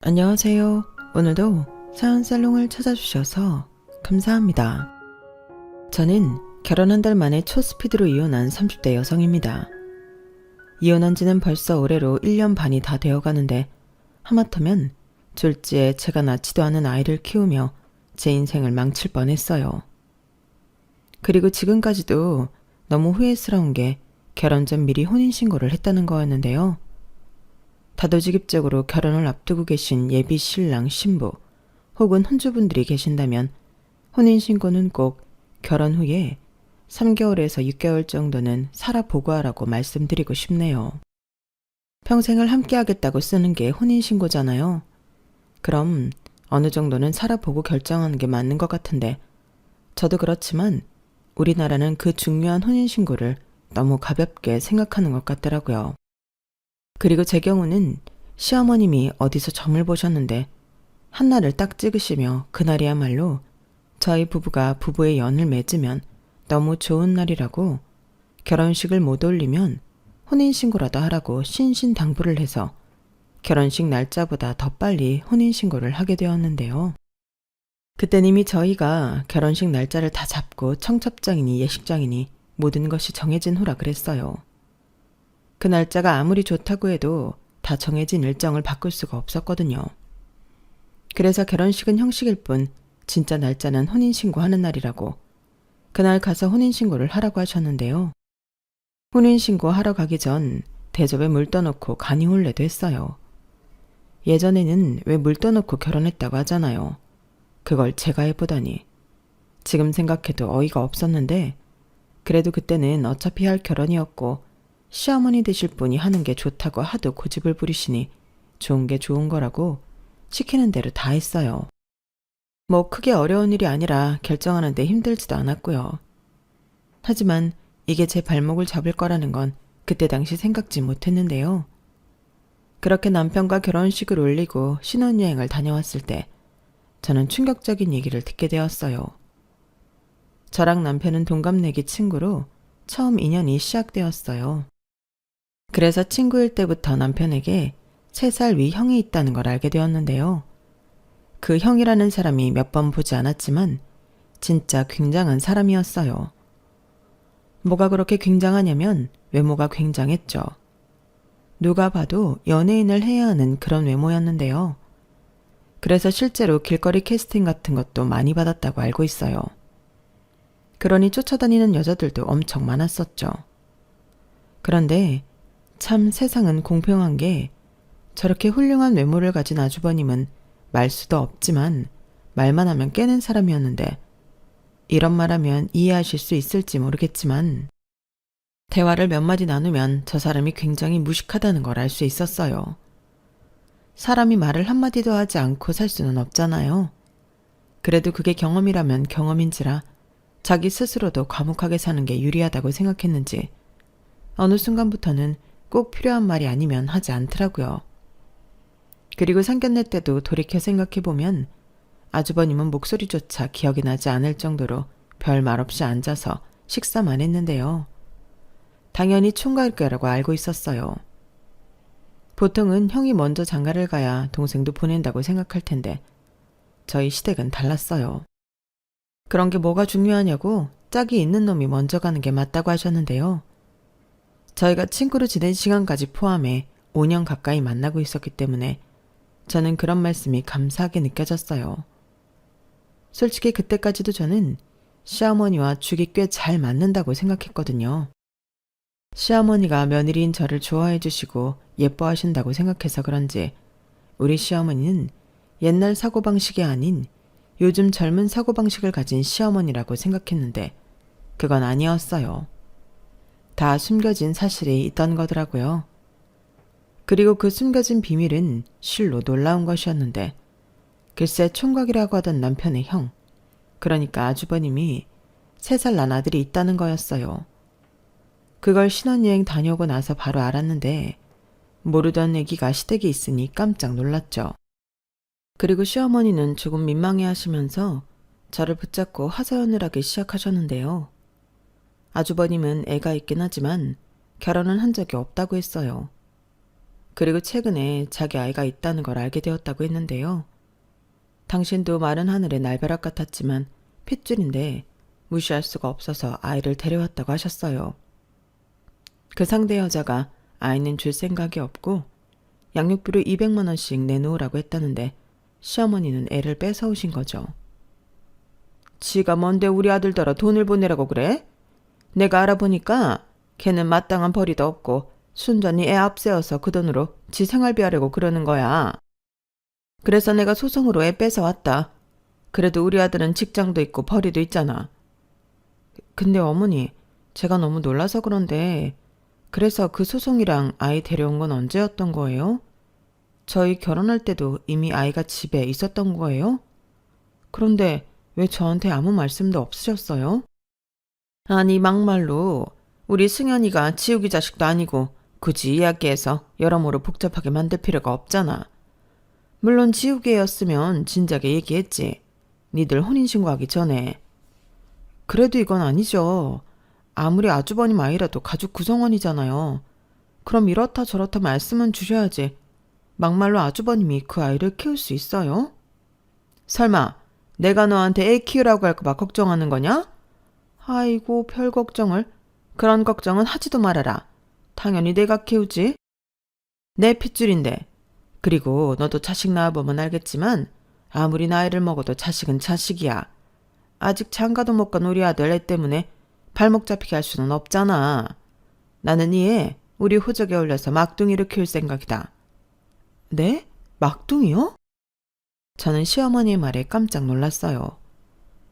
안녕하세요. 오늘도 사연살롱을 찾아주셔서 감사합니다. 저는 결혼 한 달 만에 초스피드로 이혼한 30대 여성입니다. 이혼한 지는 벌써 올해로 1년 반이 다 되어가는데 하마터면 졸지에 제가 낳지도 않은 아이를 키우며 제 인생을 망칠 뻔했어요. 그리고 지금까지도 너무 후회스러운 게 결혼 전 미리 혼인신고를 했다는 거였는데요. 다도직입적으로 결혼을 앞두고 계신 예비 신랑 신부 혹은 혼주분들이 계신다면 혼인신고는 꼭 결혼 후에 3개월에서 6개월 정도는 살아보고 하라고 말씀드리고 싶네요. 평생을 함께 하겠다고 쓰는 게 혼인신고잖아요. 그럼 어느 정도는 살아보고 결정하는 게 맞는 것 같은데 저도 그렇지만 우리나라는 그 중요한 혼인신고를 너무 가볍게 생각하는 것 같더라고요. 그리고 제 경우는 시어머님이 어디서 점을 보셨는데 한날을 딱 찍으시며 그날이야말로 저희 부부가 부부의 연을 맺으면 너무 좋은 날이라고 결혼식을 못 올리면 혼인신고라도 하라고 신신당부를 해서 결혼식 날짜보다 더 빨리 혼인신고를 하게 되었는데요. 그땐 이미 저희가 결혼식 날짜를 다 잡고 청첩장이니 예식장이니 모든 것이 정해진 후라 그랬어요. 그 날짜가 아무리 좋다고 해도 다 정해진 일정을 바꿀 수가 없었거든요. 그래서 결혼식은 형식일 뿐 진짜 날짜는 혼인신고하는 날이라고 그날 가서 혼인신고를 하라고 하셨는데요. 혼인신고 하러 가기 전 대접에 물 떠놓고 간이혼례도 했어요. 예전에는 왜 물 떠놓고 결혼했다고 하잖아요. 그걸 제가 해보다니. 지금 생각해도 어이가 없었는데 그래도 그때는 어차피 할 결혼이었고 시어머니 되실 분이 하는 게 좋다고 하도 고집을 부리시니 좋은 게 좋은 거라고 시키는 대로 다 했어요. 뭐 크게 어려운 일이 아니라 결정하는데 힘들지도 않았고요. 하지만 이게 제 발목을 잡을 거라는 건 그때 당시 생각지 못했는데요. 그렇게 남편과 결혼식을 올리고 신혼여행을 다녀왔을 때 저는 충격적인 얘기를 듣게 되었어요. 저랑 남편은 동갑내기 친구로 처음 인연이 시작되었어요. 그래서 친구일 때부터 남편에게 3살 위 형이 있다는 걸 알게 되었는데요. 그 형이라는 사람이 몇 번 보지 않았지만 진짜 굉장한 사람이었어요. 뭐가 그렇게 굉장하냐면 외모가 굉장했죠. 누가 봐도 연예인을 해야 하는 그런 외모였는데요. 그래서 실제로 길거리 캐스팅 같은 것도 많이 받았다고 알고 있어요. 그러니 쫓아다니는 여자들도 엄청 많았었죠. 그런데 참 세상은 공평한 게 저렇게 훌륭한 외모를 가진 아주버님은 말수도 없지만 말만 하면 깨는 사람이었는데 이런 말하면 이해하실 수 있을지 모르겠지만 대화를 몇 마디 나누면 저 사람이 굉장히 무식하다는 걸 알 수 있었어요. 사람이 말을 한마디도 하지 않고 살 수는 없잖아요. 그래도 그게 경험이라면 경험인지라 자기 스스로도 과묵하게 사는 게 유리하다고 생각했는지 어느 순간부터는 꼭 필요한 말이 아니면 하지 않더라고요. 그리고 상견례 때도 돌이켜 생각해보면 아주버님은 목소리조차 기억이 나지 않을 정도로 별 말 없이 앉아서 식사만 했는데요. 당연히 총각일 거라고 알고 있었어요. 보통은 형이 먼저 장가를 가야 동생도 보낸다고 생각할 텐데 저희 시댁은 달랐어요. 그런 게 뭐가 중요하냐고 짝이 있는 놈이 먼저 가는 게 맞다고 하셨는데요. 저희가 친구로 지낸 시간까지 포함해 5년 가까이 만나고 있었기 때문에 저는 그런 말씀이 감사하게 느껴졌어요. 솔직히 그때까지도 저는 시어머니와 죽이 꽤 잘 맞는다고 생각했거든요. 시어머니가 며느리인 저를 좋아해 주시고 예뻐하신다고 생각해서 그런지 우리 시어머니는 옛날 사고방식이 아닌 요즘 젊은 사고방식을 가진 시어머니라고 생각했는데 그건 아니었어요. 다 숨겨진 사실이 있던 거더라고요. 그리고 그 숨겨진 비밀은 실로 놀라운 것이었는데 글쎄 총각이라고 하던 남편의 형, 그러니까 아주버님이 3살 난 아들이 있다는 거였어요. 그걸 신혼여행 다녀오고 나서 바로 알았는데 모르던 애기가 시댁에 있으니 깜짝 놀랐죠. 그리고 시어머니는 조금 민망해 하시면서 저를 붙잡고 하소연을 하기 시작하셨는데요. 아주버님은 애가 있긴 하지만 결혼은 한 적이 없다고 했어요. 그리고 최근에 자기 아이가 있다는 걸 알게 되었다고 했는데요. 당신도 마른 하늘의 날벼락 같았지만 핏줄인데 무시할 수가 없어서 아이를 데려왔다고 하셨어요. 그 상대 여자가 아이는 줄 생각이 없고 양육비로 200만 원씩 내놓으라고 했다는데 시어머니는 애를 뺏어오신 거죠. 지가 뭔데 우리 아들더러 돈을 보내라고 그래? 내가 알아보니까 걔는 마땅한 벌이도 없고 순전히 애 앞세워서 그 돈으로 지 생활비 하려고 그러는 거야. 그래서 내가 소송으로 애 뺏어왔다. 그래도 우리 아들은 직장도 있고 벌이도 있잖아. 근데 어머니, 제가 너무 놀라서 그런데 그래서 그 소송이랑 아이 데려온 건 언제였던 거예요? 저희 결혼할 때도 이미 아이가 집에 있었던 거예요? 그런데 왜 저한테 아무 말씀도 없으셨어요? 아니 막말로 우리 승현이가 지우기 자식도 아니고 굳이 이야기해서 여러모로 복잡하게 만들 필요가 없잖아. 물론 지우개였으면 진작에 얘기했지. 니들 혼인신고하기 전에. 그래도 이건 아니죠. 아무리 아주버님 아이라도 가족 구성원이잖아요. 그럼 이렇다 저렇다 말씀은 주셔야지. 막말로 아주버님이 그 아이를 키울 수 있어요? 설마 내가 너한테 애 키우라고 할까봐 걱정하는 거냐? 아이고 별 걱정을. 그런 걱정은 하지도 말아라. 당연히 내가 키우지. 내 핏줄인데. 그리고 너도 자식 낳아보면 알겠지만 아무리 나이를 먹어도 자식은 자식이야. 아직 장가도 못 간 우리 아들 애 때문에 발목 잡히게 할 수는 없잖아. 나는 이 애 우리 호적에 올려서 막둥이를 키울 생각이다. 네? 막둥이요? 저는 시어머니의 말에 깜짝 놀랐어요.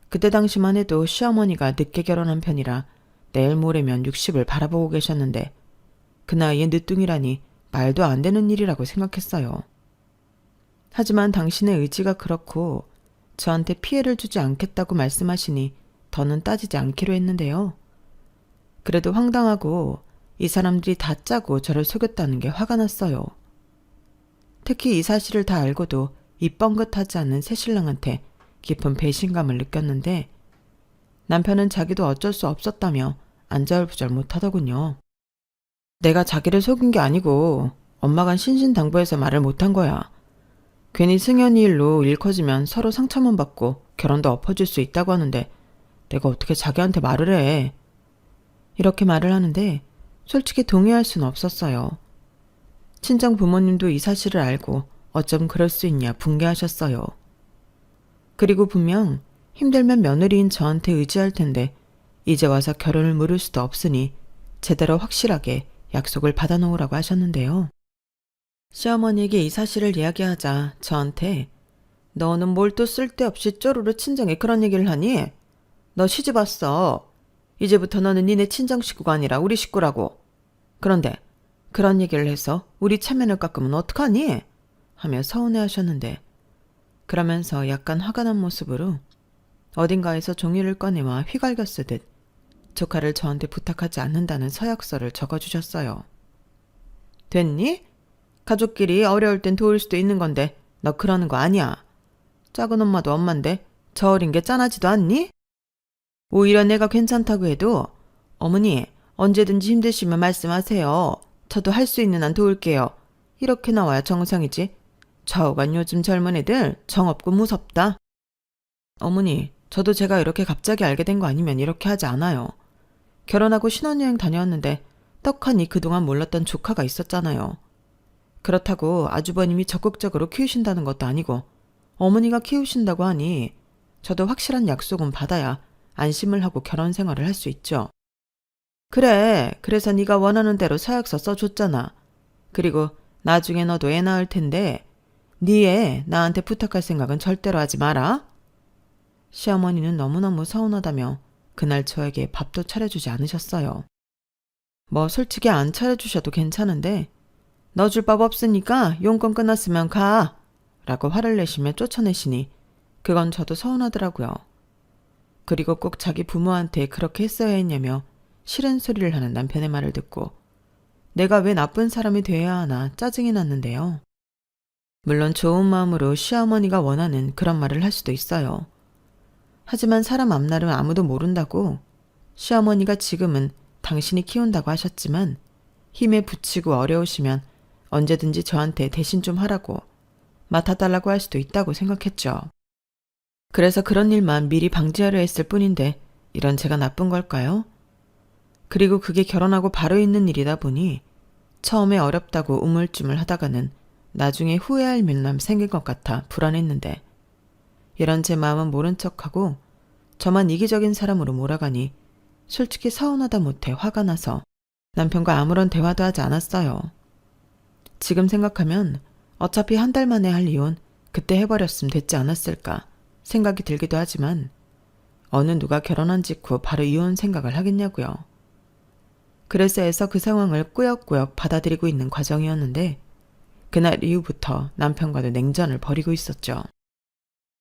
그때 당시만 해도 시어머니가 늦게 결혼한 편이라 내일 모레면 60을 바라보고 계셨는데 그 나이에 늦둥이라니 말도 안 되는 일이라고 생각했어요. 하지만 당신의 의지가 그렇고 저한테 피해를 주지 않겠다고 말씀하시니 더는 따지지 않기로 했는데요. 그래도 황당하고 이 사람들이 다 짜고 저를 속였다는 게 화가 났어요. 특히 이 사실을 다 알고도 입 뻥긋하지 않는 새신랑한테 깊은 배신감을 느꼈는데 남편은 자기도 어쩔 수 없었다며 안절부절 못하더군요. 내가 자기를 속인 게 아니고 엄마가 신신당부해서 말을 못한 거야. 괜히 승현이 일로 일 커지면 서로 상처만 받고 결혼도 엎어질 수 있다고 하는데 내가 어떻게 자기한테 말을 해. 이렇게 말을 하는데 솔직히 동의할 수는 없었어요. 친정 부모님도 이 사실을 알고 어쩜 그럴 수 있냐 붕괴하셨어요. 그리고 분명 힘들면 며느리인 저한테 의지할 텐데 이제 와서 결혼을 물을 수도 없으니 제대로 확실하게 약속을 받아놓으라고 하셨는데요. 시어머니에게 이 사실을 이야기하자 저한테 너는 뭘 또 쓸데없이 쪼르르 친정에 그런 얘기를 하니? 너 시집 왔어. 이제부터 너는 니네 친정 식구가 아니라 우리 식구라고. 그런데 그런 얘기를 해서 우리 체면을 깎으면 어떡하니? 하며 서운해하셨는데 그러면서 약간 화가 난 모습으로 어딘가에서 종이를 꺼내와 휘갈겨 쓰듯 조카를 저한테 부탁하지 않는다는 서약서를 적어주셨어요. 됐니? 가족끼리 어려울 땐 도울 수도 있는 건데 너 그러는 거 아니야. 작은 엄마도 엄만데 저 어린 게 짠하지도 않니? 오히려 내가 괜찮다고 해도 어머니 언제든지 힘드시면 말씀하세요. 저도 할 수 있는 한 도울게요. 이렇게 나와야 정상이지. 좌우간 요즘 젊은 애들 정없고 무섭다. 어머니 저도 제가 이렇게 갑자기 알게 된 거 아니면 이렇게 하지 않아요. 결혼하고 신혼여행 다녀왔는데 떡하니 그동안 몰랐던 조카가 있었잖아요. 그렇다고 아주버님이 적극적으로 키우신다는 것도 아니고 어머니가 키우신다고 하니 저도 확실한 약속은 받아야 안심을 하고 결혼 생활을 할 수 있죠. 그래, 그래서 네가 원하는 대로 서약서 써줬잖아. 그리고 나중에 너도 애 낳을 텐데 네 애 나한테 부탁할 생각은 절대로 하지 마라. 시어머니는 너무너무 서운하다며 그날 저에게 밥도 차려주지 않으셨어요. 뭐 솔직히 안 차려주셔도 괜찮은데 너 줄 밥 없으니까 용건 끝났으면 가 라고 화를 내시며 쫓아내시니 그건 저도 서운하더라고요. 그리고 꼭 자기 부모한테 그렇게 했어야 했냐며 싫은 소리를 하는 남편의 말을 듣고 내가 왜 나쁜 사람이 돼야 하나 짜증이 났는데요. 물론 좋은 마음으로 시어머니가 원하는 그런 말을 할 수도 있어요. 하지만 사람 앞날은 아무도 모른다고 시어머니가 지금은 당신이 키운다고 하셨지만 힘에 부치고 어려우시면 언제든지 저한테 대신 좀 하라고 맡아달라고 할 수도 있다고 생각했죠. 그래서 그런 일만 미리 방지하려 했을 뿐인데 이런 제가 나쁜 걸까요? 그리고 그게 결혼하고 바로 있는 일이다 보니 처음에 어렵다고 우물쭈물 하다가는 나중에 후회할 밀람 생길 것 같아 불안했는데 이런 제 마음은 모른 척하고 저만 이기적인 사람으로 몰아가니 솔직히 서운하다 못해 화가 나서 남편과 아무런 대화도 하지 않았어요. 지금 생각하면 어차피 한 달 만에 할 이혼 그때 해버렸으면 됐지 않았을까 생각이 들기도 하지만 어느 누가 결혼한 직후 바로 이혼 생각을 하겠냐고요. 그래서 애써 그 상황을 꾸역꾸역 받아들이고 있는 과정이었는데 그날 이후부터 남편과도 냉전을 벌이고 있었죠.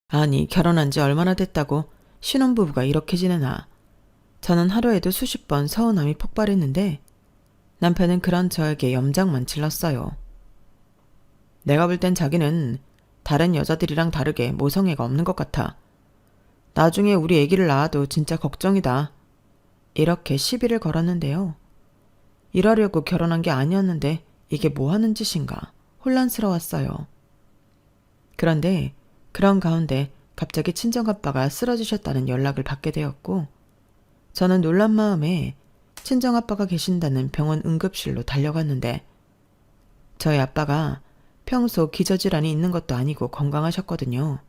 아니 결혼한 지 얼마나 됐다고 신혼부부가 이렇게 지내나. 저는 하루에도 수십 번 서운함이 폭발했는데 남편은 그런 저에게 염장만 질렀어요. 내가 볼 땐 자기는 다른 여자들이랑 다르게 모성애가 없는 것 같아. 나중에 우리 아기를 낳아도 진짜 걱정이다. 이렇게 시비를 걸었는데요. 이러려고 결혼한 게 아니었는데 이게 뭐 하는 짓인가 혼란스러웠어요. 그런데 그런 가운데 갑자기 친정아빠가 쓰러지셨다는 연락을 받게 되었고 저는 놀란 마음에 친정아빠가 계신다는 병원 응급실로 달려갔는데 저희 아빠가 평소 기저질환이 있는 것도 아니고 건강하셨거든요.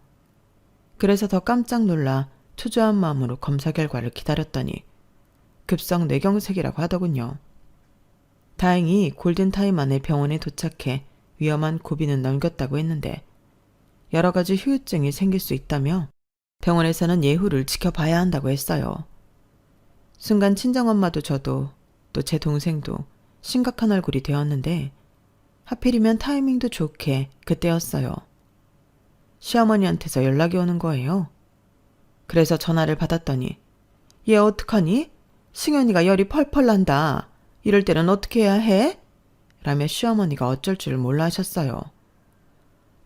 그래서 더 깜짝 놀라 초조한 마음으로 검사 결과를 기다렸더니 급성 뇌경색이라고 하더군요. 다행히 골든타임 안에 병원에 도착해 위험한 고비는 넘겼다고 했는데 여러 가지 후유증이 생길 수 있다며 병원에서는 예후를 지켜봐야 한다고 했어요. 순간 친정엄마도 저도 또 제 동생도 심각한 얼굴이 되었는데 하필이면 타이밍도 좋게 그때였어요. 시어머니한테서 연락이 오는 거예요. 그래서 전화를 받았더니 얘 어떡하니? 승현이가 열이 펄펄 난다. 이럴 때는 어떻게 해야 해? 라며 시어머니가 어쩔 줄 몰라 하셨어요.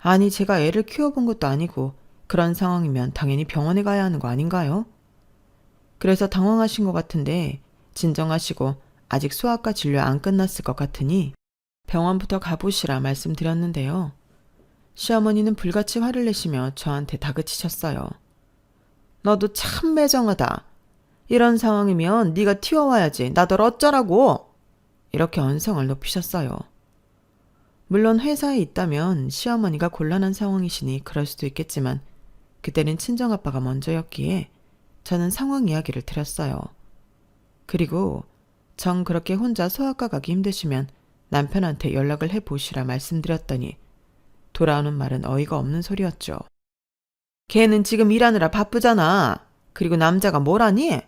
아니 제가 애를 키워본 것도 아니고 그런 상황이면 당연히 병원에 가야 하는 거 아닌가요? 그래서 당황하신 것 같은데 진정하시고 아직 소아과 진료 안 끝났을 것 같으니 병원부터 가보시라 말씀드렸는데요. 시어머니는 불같이 화를 내시며 저한테 다그치셨어요. 너도 참 매정하다. 이런 상황이면 네가 튀어와야지. 나덜 어쩌라고. 이렇게 언성을 높이셨어요. 물론 회사에 있다면 시어머니가 곤란한 상황이시니 그럴 수도 있겠지만 그때는 친정아빠가 먼저였기에 저는 상황 이야기를 드렸어요. 그리고 정 그렇게 혼자 소아과 가기 힘드시면 남편한테 연락을 해보시라 말씀드렸더니 돌아오는 말은 어이가 없는 소리였죠. 걔는 지금 일하느라 바쁘잖아. 그리고 남자가 뭘 하니?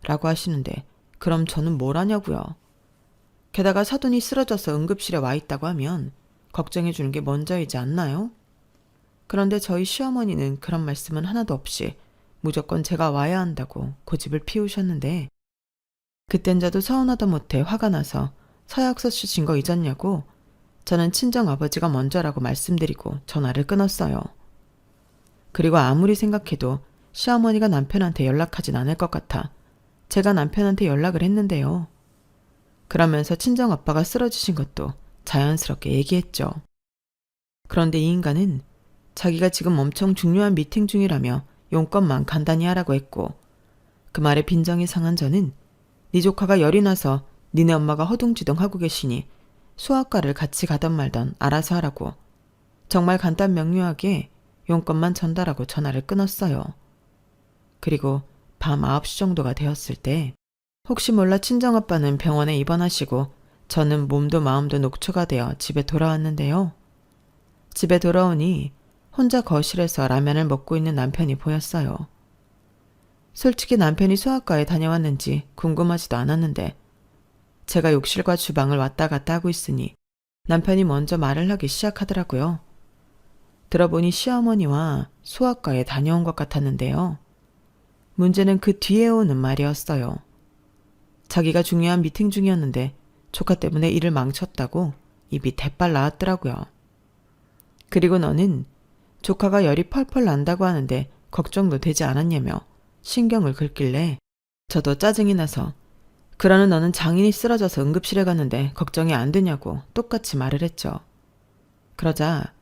라고 하시는데 그럼 저는 뭘 하냐고요. 게다가 사돈이 쓰러져서 응급실에 와 있다고 하면 걱정해 주는 게 먼저이지 않나요? 그런데 저희 시어머니는 그런 말씀은 하나도 없이 무조건 제가 와야 한다고 고집을 피우셨는데 그땐 저도 서운하다 못해 화가 나서 서약서 쓰신 거 잊었냐고 저는 친정아버지가 먼저라고 말씀드리고 전화를 끊었어요. 그리고 아무리 생각해도 시어머니가 남편한테 연락하진 않을 것 같아 제가 남편한테 연락을 했는데요. 그러면서 친정아빠가 쓰러지신 것도 자연스럽게 얘기했죠. 그런데 이 인간은 자기가 지금 엄청 중요한 미팅 중이라며 용건만 간단히 하라고 했고 그 말에 빈정이 상한 저는 네 조카가 열이 나서 니네 엄마가 허둥지둥 하고 계시니 소아과를 같이 가던 말던 알아서 하라고 정말 간단 명료하게 용건만 전달하고 전화를 끊었어요. 그리고 밤 9시 정도가 되었을 때 혹시 몰라 친정아빠는 병원에 입원하시고 저는 몸도 마음도 녹초가 되어 집에 돌아왔는데요. 집에 돌아오니 혼자 거실에서 라면을 먹고 있는 남편이 보였어요. 솔직히 남편이 소아과에 다녀왔는지 궁금하지도 않았는데 제가 욕실과 주방을 왔다 갔다 하고 있으니 남편이 먼저 말을 하기 시작하더라고요. 들어보니 시어머니와 소아과에 다녀온 것 같았는데요. 문제는 그 뒤에 오는 말이었어요. 자기가 중요한 미팅 중이었는데 조카 때문에 일을 망쳤다고 입이 대빨 나왔더라고요. 그리고 너는 조카가 열이 펄펄 난다고 하는데 걱정도 되지 않았냐며 신경을 긁길래 저도 짜증이 나서 그러는 너는 장인이 쓰러져서 응급실에 갔는데 걱정이 안 되냐고 똑같이 말을 했죠. 그러자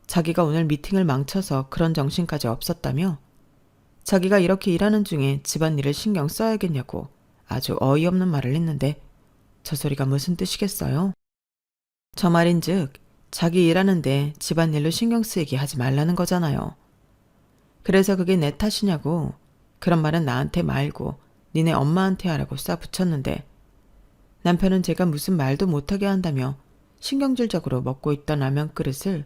자기가 오늘 미팅을 망쳐서 그런 정신까지 없었다며 자기가 이렇게 일하는 중에 집안일을 신경 써야겠냐고 아주 어이없는 말을 했는데 저 소리가 무슨 뜻이겠어요? 저 말인즉 자기 일하는데 집안일로 신경 쓰이게 하지 말라는 거잖아요. 그래서 그게 내 탓이냐고 그런 말은 나한테 말고 니네 엄마한테 하라고 쏴붙였는데 남편은 제가 무슨 말도 못하게 한다며 신경질적으로 먹고 있던 라면 그릇을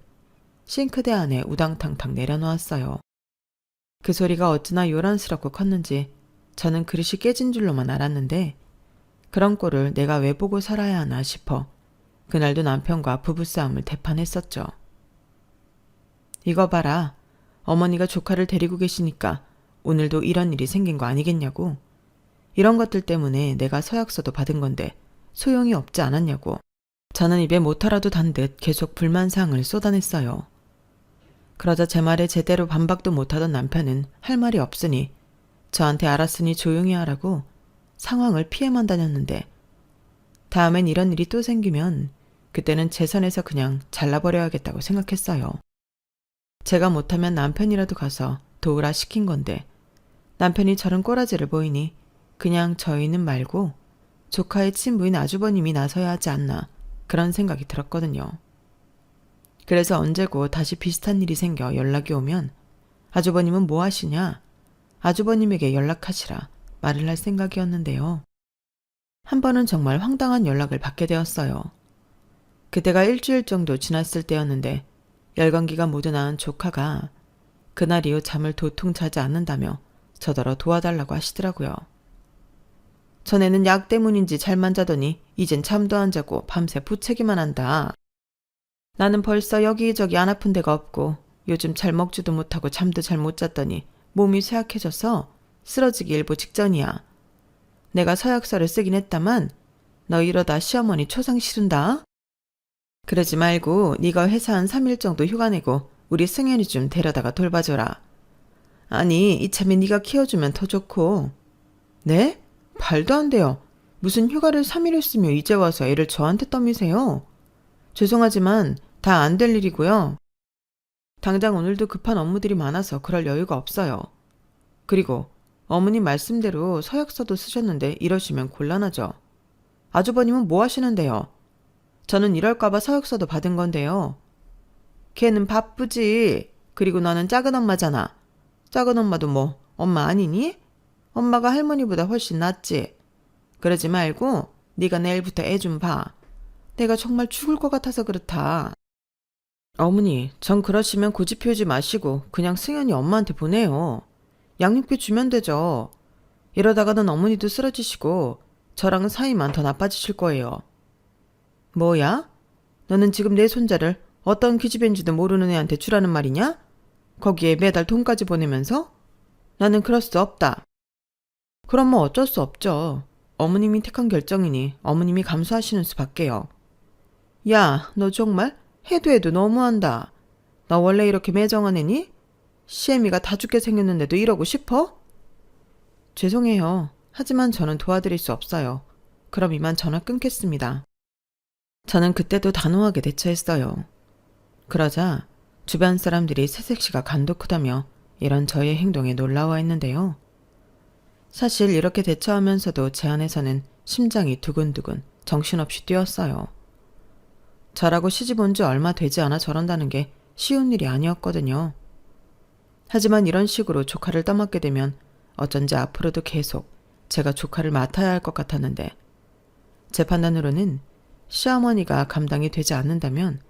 싱크대 안에 우당탕탕 내려놓았어요. 그 소리가 어찌나 요란스럽고 컸는지 저는 그릇이 깨진 줄로만 알았는데 그런 꼴을 내가 왜 보고 살아야 하나 싶어 그날도 남편과 부부싸움을 대판했었죠. 이거 봐라. 어머니가 조카를 데리고 계시니까 오늘도 이런 일이 생긴 거 아니겠냐고. 이런 것들 때문에 내가 서약서도 받은 건데 소용이 없지 않았냐고. 저는 입에 모터라도 단 듯 계속 불만사항을 쏟아냈어요. 그러자 제 말에 제대로 반박도 못하던 남편은 할 말이 없으니 저한테 알았으니 조용히 하라고 상황을 피해만 다녔는데 다음엔 이런 일이 또 생기면 그때는 제 선에서 그냥 잘라버려야겠다고 생각했어요. 제가 못하면 남편이라도 가서 도우라 시킨 건데 남편이 저런 꼬라지를 보이니 그냥 저희는 말고 조카의 친부인 아주버님이 나서야 하지 않나 그런 생각이 들었거든요. 그래서 언제고 다시 비슷한 일이 생겨 연락이 오면 아주버님은 뭐 하시냐? 아주버님에게 연락하시라 말을 할 생각이었는데요. 한 번은 정말 황당한 연락을 받게 되었어요. 그때가 일주일 정도 지났을 때였는데 열감기가 모두 나은 조카가 그날 이후 잠을 도통 자지 않는다며 저더러 도와달라고 하시더라고요. 전에는 약 때문인지 잘만 자더니 이젠 잠도 안 자고 밤새 부채기만 한다. 나는 벌써 여기저기 안 아픈 데가 없고 요즘 잘 먹지도 못하고 잠도 잘 못 잤더니 몸이 쇠약해져서 쓰러지기 일보 직전이야. 내가 서약서를 쓰긴 했다만 너 이러다 시어머니 초상 치른다. 그러지 말고 네가 회사 한 3일 정도 휴가 내고 우리 승현이 좀 데려다가 돌봐줘라. 아니 이참에 네가 키워주면 더 좋고. 네? 말도 안 돼요. 무슨 휴가를 3일 했으며 이제 와서 애를 저한테 떠미세요. 죄송하지만 다 안 될 일이고요. 당장 오늘도 급한 업무들이 많아서 그럴 여유가 없어요. 그리고 어머님 말씀대로 서약서도 쓰셨는데 이러시면 곤란하죠. 아주버님은 뭐 하시는데요? 저는 이럴까봐 서약서도 받은 건데요. 걔는 바쁘지. 그리고 너는 작은 엄마잖아. 작은 엄마도 뭐 엄마 아니니? 엄마가 할머니보다 훨씬 낫지. 그러지 말고 네가 내일부터 애 좀 봐. 내가 정말 죽을 것 같아서 그렇다. 어머니, 전 그러시면 고집 피우지 마시고 그냥 승현이 엄마한테 보내요. 양육비 주면 되죠. 이러다가는 어머니도 쓰러지시고 저랑은 사이만 더 나빠지실 거예요. 뭐야? 너는 지금 내 손자를 어떤 기집애인지도 모르는 애한테 주라는 말이냐? 거기에 매달 돈까지 보내면서? 나는 그럴 수 없다. 그럼 뭐 어쩔 수 없죠. 어머님이 택한 결정이니 어머님이 감수하시는 수밖에요. 야, 너 정말 해도 너무한다. 너 원래 이렇게 매정한 애니? 시애미가 다 죽게 생겼는데도 이러고 싶어? 죄송해요. 하지만 저는 도와드릴 수 없어요. 그럼 이만 전화 끊겠습니다. 저는 그때도 단호하게 대처했어요. 그러자 주변 사람들이 새색시가 간도 크다며 이런 저의 행동에 놀라워했는데요. 사실 이렇게 대처하면서도 제 안에서는 심장이 두근두근 정신없이 뛰었어요. 저라고 시집 온 지 얼마 되지 않아 저런다는 게 쉬운 일이 아니었거든요. 하지만 이런 식으로 조카를 떠맡게 되면 어쩐지 앞으로도 계속 제가 조카를 맡아야 할 것 같았는데 제 판단으로는 시어머니가 감당이 되지 않는다면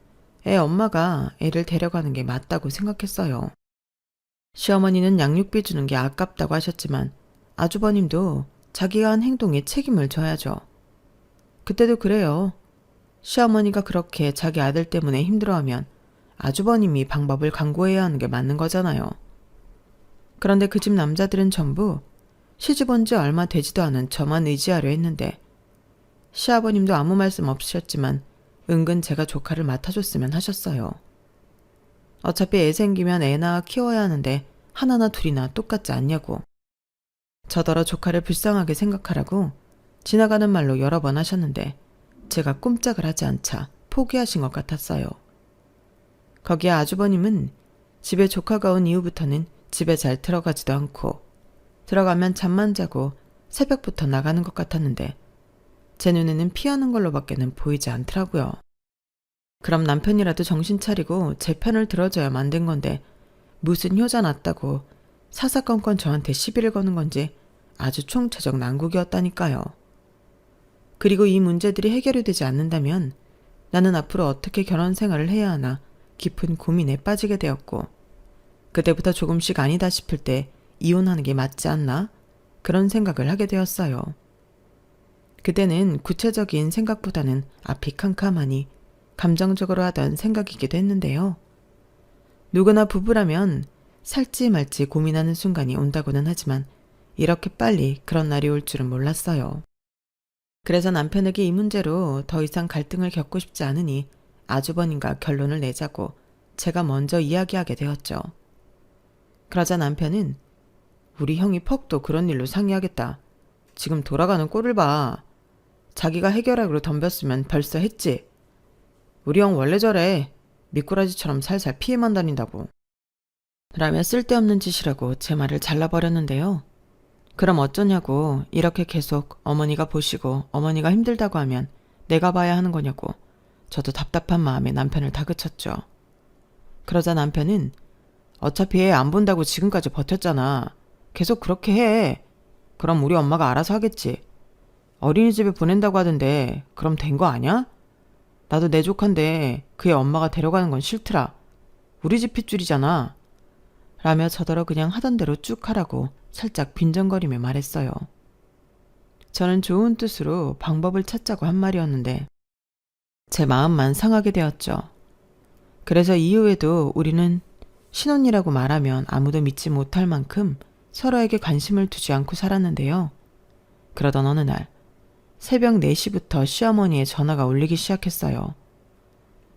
애 엄마가 애를 데려가는 게 맞다고 생각했어요. 시어머니는 양육비 주는 게 아깝다고 하셨지만 아주버님도 자기가 한 행동에 책임을 져야죠. 그때도 그래요. 시어머니가 그렇게 자기 아들 때문에 힘들어하면 아주버님이 방법을 강구해야 하는 게 맞는 거잖아요. 그런데 그 집 남자들은 전부 시집 온 지 얼마 되지도 않은 저만 의지하려 했는데 시아버님도 아무 말씀 없으셨지만 은근 제가 조카를 맡아줬으면 하셨어요. 어차피 애 생기면 애 낳아 키워야 하는데 하나나 둘이나 똑같지 않냐고. 저더러 조카를 불쌍하게 생각하라고 지나가는 말로 여러 번 하셨는데 제가 꼼짝을 하지 않자 포기하신 것 같았어요. 거기에 아주버님은 집에 조카가 온 이후부터는 집에 잘 들어가지도 않고 들어가면 잠만 자고 새벽부터 나가는 것 같았는데 제 눈에는 피하는 걸로밖에는 보이지 않더라고요. 그럼 남편이라도 정신 차리고 제 편을 들어줘야 만든 건데 무슨 효자 났다고 사사건건 저한테 시비를 거는 건지 아주 총체적 난국이었다니까요. 그리고 이 문제들이 해결이 되지 않는다면 나는 앞으로 어떻게 결혼 생활을 해야 하나 깊은 고민에 빠지게 되었고 그때부터 조금씩 아니다 싶을 때 이혼하는 게 맞지 않나? 그런 생각을 하게 되었어요. 그때는 구체적인 생각보다는 앞이 캄캄하니 감정적으로 하던 생각이기도 했는데요. 누구나 부부라면 살지 말지 고민하는 순간이 온다고는 하지만 이렇게 빨리 그런 날이 올 줄은 몰랐어요. 그래서 남편에게 이 문제로 더 이상 갈등을 겪고 싶지 않으니 아주버님과 결론을 내자고 제가 먼저 이야기하게 되었죠. 그러자 남편은 우리 형이 퍽도 그런 일로 상의하겠다. 지금 돌아가는 꼴을 봐. 자기가 해결하기로 덤볐으면 벌써 했지. 우리 형 원래 저래. 미꾸라지처럼 살살 피해만 다닌다고. 라며 쓸데없는 짓이라고 제 말을 잘라버렸는데요. 그럼 어쩌냐고 이렇게 계속 어머니가 보시고 어머니가 힘들다고 하면 내가 봐야 하는 거냐고 저도 답답한 마음에 남편을 다그쳤죠. 그러자 남편은 어차피 애 안 본다고 지금까지 버텼잖아. 계속 그렇게 해. 그럼 우리 엄마가 알아서 하겠지. 어린이집에 보낸다고 하던데 그럼 된 거 아냐? 나도 내 조카인데 그의 엄마가 데려가는 건 싫더라. 우리 집 핏줄이잖아. 라며 저더러 그냥 하던 대로 쭉 하라고 살짝 빈정거리며 말했어요. 저는 좋은 뜻으로 방법을 찾자고 한 말이었는데 제 마음만 상하게 되었죠. 그래서 이후에도 우리는 신혼이라고 말하면 아무도 믿지 못할 만큼 서로에게 관심을 두지 않고 살았는데요. 그러던 어느 날 새벽 4시부터 시어머니의 전화가 울리기 시작했어요.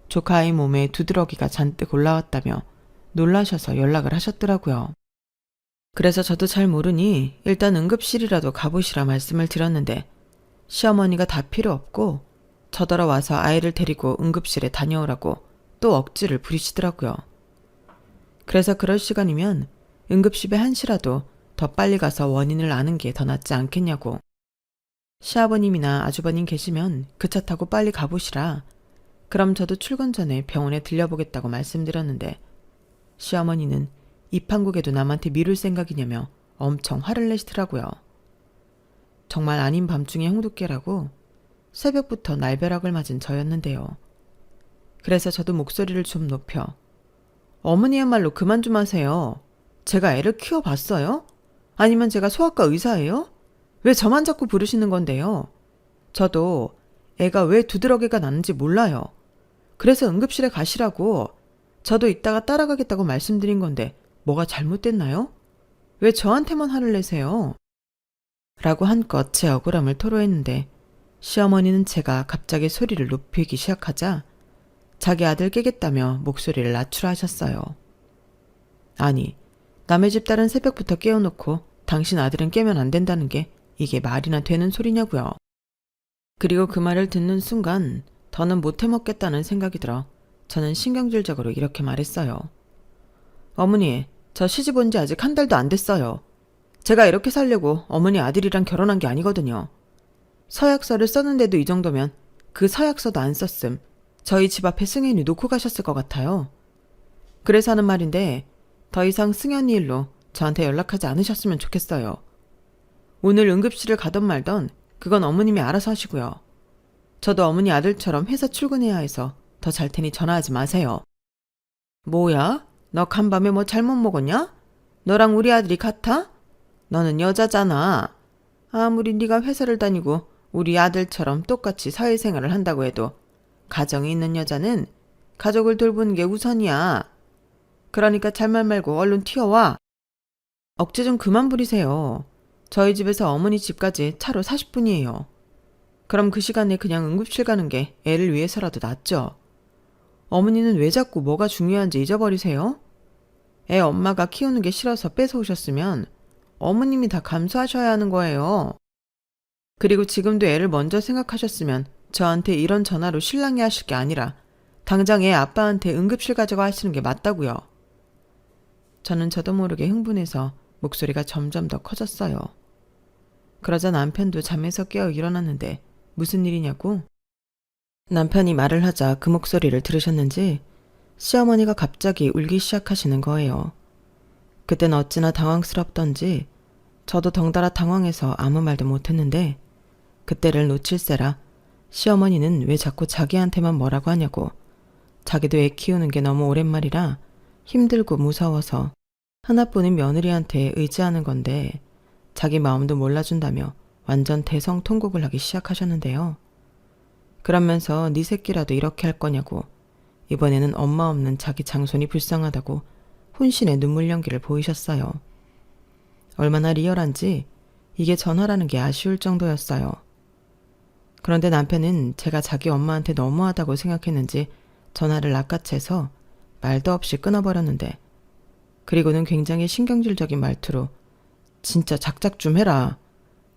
조카의 몸에 두드러기가 잔뜩 올라왔다며 놀라셔서 연락을 하셨더라고요. 그래서 저도 잘 모르니 일단 응급실이라도 가보시라 말씀을 드렸는데 시어머니가 다 필요 없고 저더러 와서 아이를 데리고 응급실에 다녀오라고 또 억지를 부리시더라고요. 그래서 그럴 시간이면 응급실에 한시라도 더 빨리 가서 원인을 아는 게 더 낫지 않겠냐고. 시아버님이나 아주버님 계시면 그 차 타고 빨리 가보시라. 그럼 저도 출근 전에 병원에 들려보겠다고 말씀드렸는데 시어머니는 입한국에도 남한테 미룰 생각이냐며 엄청 화를 내시더라고요. 정말 아닌 밤중에 홍두깨라고 새벽부터 날벼락을 맞은 저였는데요. 그래서 저도 목소리를 좀 높여 어머니야말로 그만 좀 하세요. 제가 애를 키워봤어요? 아니면 제가 소아과 의사예요? 왜 저만 자꾸 부르시는 건데요? 저도 애가 왜 두드러기가 났는지 몰라요. 그래서 응급실에 가시라고 저도 이따가 따라가겠다고 말씀드린 건데 뭐가 잘못됐나요? 왜 저한테만 화를 내세요? 라고 한껏 제 억울함을 토로했는데 시어머니는 제가 갑자기 소리를 높이기 시작하자 자기 아들 깨겠다며 목소리를 낮추라 하셨어요. 아니, 남의 집 딸은 새벽부터 깨워놓고 당신 아들은 깨면 안 된다는 게 이게 말이나 되는 소리냐고요. 그리고 그 말을 듣는 순간 더는 못해먹겠다는 생각이 들어 저는 신경질적으로 이렇게 말했어요. 어머니, 저 시집 온 지 아직 한 달도 안 됐어요. 제가 이렇게 살려고 어머니 아들이랑 결혼한 게 아니거든요. 서약서를 썼는데도 이 정도면 그 서약서도 안 썼음. 저희 집 앞에 승현이 놓고 가셨을 것 같아요. 그래서 하는 말인데 더 이상 승현이 일로 저한테 연락하지 않으셨으면 좋겠어요. 오늘 응급실을 가던 말던 그건 어머님이 알아서 하시고요. 저도 어머니 아들처럼 회사 출근해야 해서 더 잘 테니 전화하지 마세요. 뭐야? 너 간밤에 뭐 잘못 먹었냐? 너랑 우리 아들이 같아? 너는 여자잖아. 아무리 네가 회사를 다니고 우리 아들처럼 똑같이 사회생활을 한다고 해도 가정이 있는 여자는 가족을 돌보는 게 우선이야. 그러니까 잘말 말고 얼른 튀어와. 억지 좀 그만 부리세요. 저희 집에서 어머니 집까지 차로 40분이에요. 그럼 그 시간에 그냥 응급실 가는 게 애를 위해서라도 낫죠. 어머니는 왜 자꾸 뭐가 중요한지 잊어버리세요? 애 엄마가 키우는 게 싫어서 뺏어오셨으면 어머님이 다 감수하셔야 하는 거예요. 그리고 지금도 애를 먼저 생각하셨으면 저한테 이런 전화로 실랑이 하실 게 아니라 당장 애 아빠한테 응급실 가져가 하시는 게 맞다고요. 저는 저도 모르게 흥분해서 목소리가 점점 더 커졌어요. 그러자 남편도 잠에서 깨어 일어났는데 무슨 일이냐고? 남편이 말을 하자 그 목소리를 들으셨는지 시어머니가 갑자기 울기 시작하시는 거예요. 그땐 어찌나 당황스럽던지 저도 덩달아 당황해서 아무 말도 못했는데 그때를 놓칠세라 시어머니는 왜 자꾸 자기한테만 뭐라고 하냐고, 자기도 애 키우는 게 너무 오랜만이라 힘들고 무서워서 하나뿐인 며느리한테 의지하는 건데 자기 마음도 몰라준다며 완전 대성통곡을 하기 시작하셨는데요. 그러면서 네 새끼라도 이렇게 할 거냐고, 이번에는 엄마 없는 자기 장손이 불쌍하다고 혼신의 눈물 연기를 보이셨어요. 얼마나 리얼한지 이게 전화라는 게 아쉬울 정도였어요. 그런데 남편은 제가 자기 엄마한테 너무하다고 생각했는지 전화를 낚아채서 말도 없이 끊어버렸는데, 그리고는 굉장히 신경질적인 말투로 진짜 작작 좀 해라.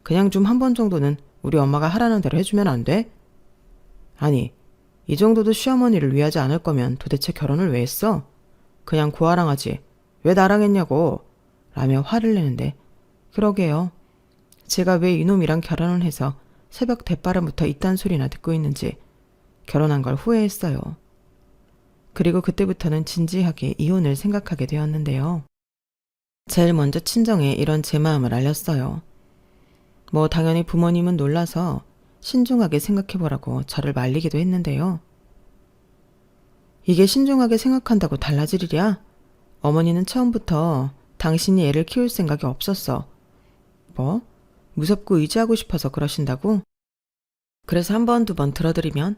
그냥 좀 한 번 정도는 우리 엄마가 하라는 대로 해주면 안 돼? 아니, 이 정도도 시어머니를 위하지 않을 거면 도대체 결혼을 왜 했어? 그냥 고아랑 하지. 왜 나랑 했냐고. 라며 화를 내는데, 그러게요. 제가 왜 이놈이랑 결혼을 해서 새벽 대바람부터 이딴 소리나 듣고 있는지 결혼한 걸 후회했어요. 그리고 그때부터는 진지하게 이혼을 생각하게 되었는데요. 제일 먼저 친정에 이런 제 마음을 알렸어요. 뭐 당연히 부모님은 놀라서 신중하게 생각해보라고 저를 말리기도 했는데요. 이게 신중하게 생각한다고 달라질 일이야? 어머니는 처음부터 당신이 애를 키울 생각이 없었어. 뭐? 무섭고 의지하고 싶어서 그러신다고? 그래서 한 번, 두 번 들어드리면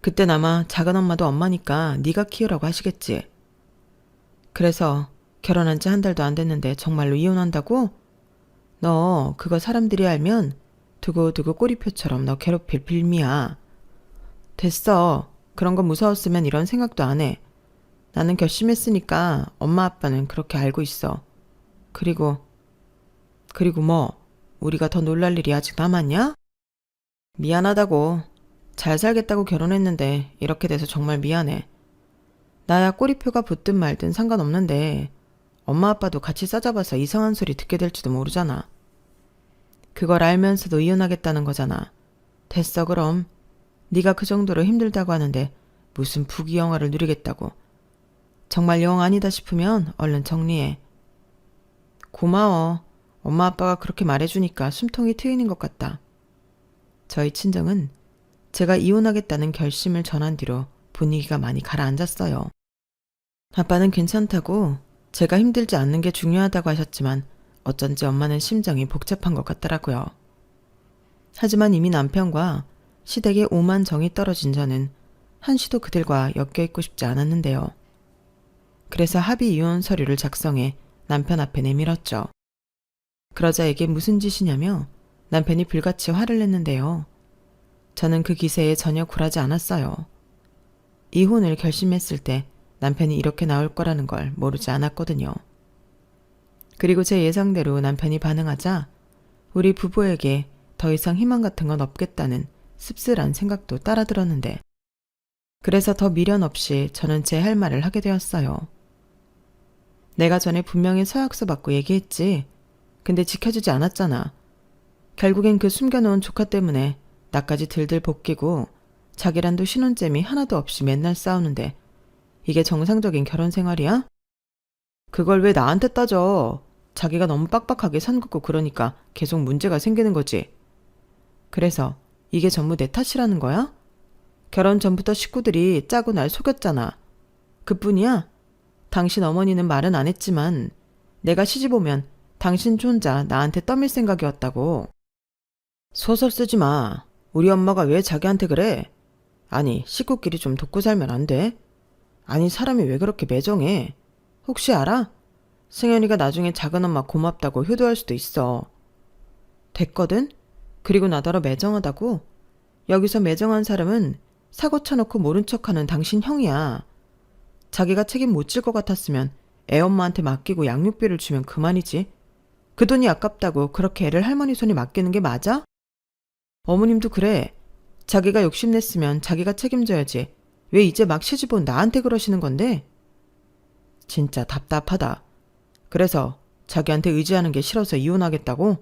그땐 아마 작은 엄마도 엄마니까 네가 키우라고 하시겠지. 그래서 결혼한 지 한 달도 안 됐는데 정말로 이혼한다고? 너 그거 사람들이 알면 두고두고 꼬리표처럼 너 괴롭힐 빌미야. 됐어. 그런 거 무서웠으면 이런 생각도 안 해. 나는 결심했으니까 엄마 아빠는 그렇게 알고 있어. 그리고 뭐? 우리가 더 놀랄 일이 아직 남았냐? 미안하다고. 잘 살겠다고 결혼했는데 이렇게 돼서 정말 미안해. 나야 꼬리표가 붙든 말든 상관없는데 엄마 아빠도 같이 싸잡아서 이상한 소리 듣게 될지도 모르잖아. 그걸 알면서도 이혼하겠다는 거잖아. 됐어 그럼. 네가 그 정도로 힘들다고 하는데 무슨 부귀영화를 누리겠다고. 정말 영 아니다 싶으면 얼른 정리해. 고마워. 엄마 아빠가 그렇게 말해주니까 숨통이 트이는 것 같다. 저희 친정은 제가 이혼하겠다는 결심을 전한 뒤로 분위기가 많이 가라앉았어요. 아빠는 괜찮다고 제가 힘들지 않는 게 중요하다고 하셨지만 어쩐지 엄마는 심정이 복잡한 것 같더라고요. 하지만 이미 남편과 시댁의 오만 정이 떨어진 저는 한시도 그들과 엮여있고 싶지 않았는데요. 그래서 합의 이혼 서류를 작성해 남편 앞에 내밀었죠. 그러자 이게 무슨 짓이냐며 남편이 불같이 화를 냈는데요. 저는 그 기세에 전혀 굴하지 않았어요. 이혼을 결심했을 때 남편이 이렇게 나올 거라는 걸 모르지 않았거든요. 그리고 제 예상대로 남편이 반응하자 우리 부부에게 더 이상 희망 같은 건 없겠다는 씁쓸한 생각도 따라 들었는데, 그래서 더 미련 없이 저는 제 할 말을 하게 되었어요. 내가 전에 분명히 서약서 받고 얘기했지. 근데 지켜주지 않았잖아. 결국엔 그 숨겨놓은 조카 때문에 나까지 들들 볶이고 자기랑도 신혼잼이 하나도 없이 맨날 싸우는데 이게 정상적인 결혼 생활이야? 그걸 왜 나한테 따져. 자기가 너무 빡빡하게 선 긋고 그러니까 계속 문제가 생기는 거지. 그래서 이게 전부 내 탓이라는 거야? 결혼 전부터 식구들이 짜고 날 속였잖아. 그뿐이야? 당신 어머니는 말은 안 했지만 내가 시집 오면 당신 혼자 나한테 떠밀 생각이었다고. 소설 쓰지 마. 우리 엄마가 왜 자기한테 그래? 아니, 식구끼리 좀 돕고 살면 안 돼? 아니, 사람이 왜 그렇게 매정해? 혹시 알아? 승현이가 나중에 작은엄마 고맙다고 효도할 수도 있어. 됐거든? 그리고 나더러 매정하다고? 여기서 매정한 사람은 사고 쳐놓고 모른 척하는 당신 형이야. 자기가 책임 못 질 것 같았으면 애 엄마한테 맡기고 양육비를 주면 그만이지. 그 돈이 아깝다고 그렇게 애를 할머니 손에 맡기는 게 맞아? 어머님도 그래. 자기가 욕심냈으면 자기가 책임져야지. 왜 이제 막 시집 온 나한테 그러시는 건데? 진짜 답답하다. 그래서 자기한테 의지하는 게 싫어서 이혼하겠다고?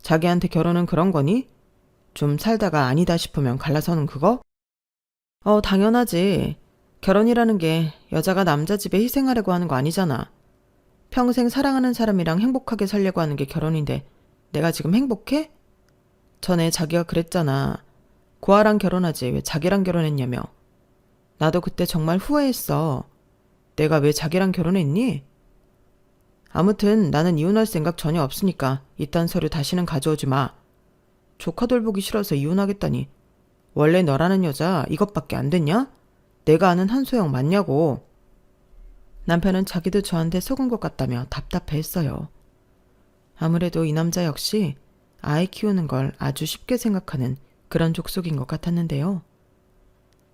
자기한테 결혼은 그런 거니? 좀 살다가 아니다 싶으면 갈라서는 그거? 당연하지. 결혼이라는 게 여자가 남자 집에 희생하려고 하는 거 아니잖아. 평생 사랑하는 사람이랑 행복하게 살려고 하는 게 결혼인데 내가 지금 행복해? 전에 자기가 그랬잖아. 고아랑 결혼하지 왜 자기랑 결혼했냐며. 나도 그때 정말 후회했어. 내가 왜 자기랑 결혼했니? 아무튼 나는 이혼할 생각 전혀 없으니까 이딴 서류 다시는 가져오지 마. 조카 돌보기 싫어서 이혼하겠다니. 원래 너라는 여자 이것밖에 안 됐냐? 내가 아는 한소영 맞냐고. 남편은 자기도 저한테 속은 것 같다며 답답해했어요. 아무래도 이 남자 역시 아이 키우는 걸 아주 쉽게 생각하는 그런 족속인 것 같았는데요.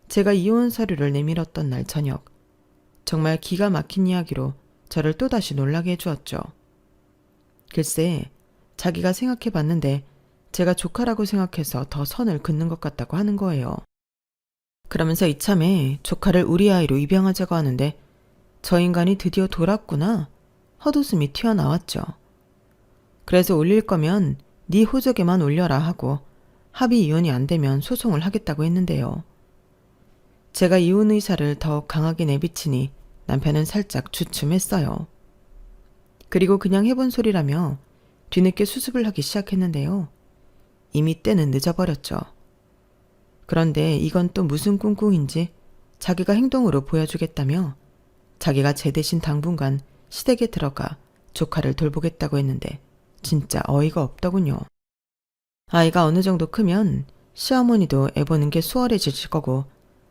제가 이혼 서류를 내밀었던 날 저녁, 정말 기가 막힌 이야기로 저를 또다시 놀라게 해주었죠. 글쎄, 자기가 생각해봤는데 제가 조카라고 생각해서 더 선을 긋는 것 같다고 하는 거예요. 그러면서 이참에 조카를 우리 아이로 입양하자고 하는데 저 인간이 드디어 돌았구나. 헛웃음이 튀어나왔죠. 그래서 올릴 거면 네 호적에만 올려라 하고 합의 이혼이 안 되면 소송을 하겠다고 했는데요. 제가 이혼 의사를 더욱 강하게 내비치니 남편은 살짝 주춤했어요. 그리고 그냥 해본 소리라며 뒤늦게 수습을 하기 시작했는데요. 이미 때는 늦어버렸죠. 그런데 이건 또 무슨 꿍꿍인지 자기가 행동으로 보여주겠다며 자기가 제 대신 당분간 시댁에 들어가 조카를 돌보겠다고 했는데 진짜 어이가 없더군요. 아이가 어느 정도 크면 시어머니도 애 보는 게 수월해질 거고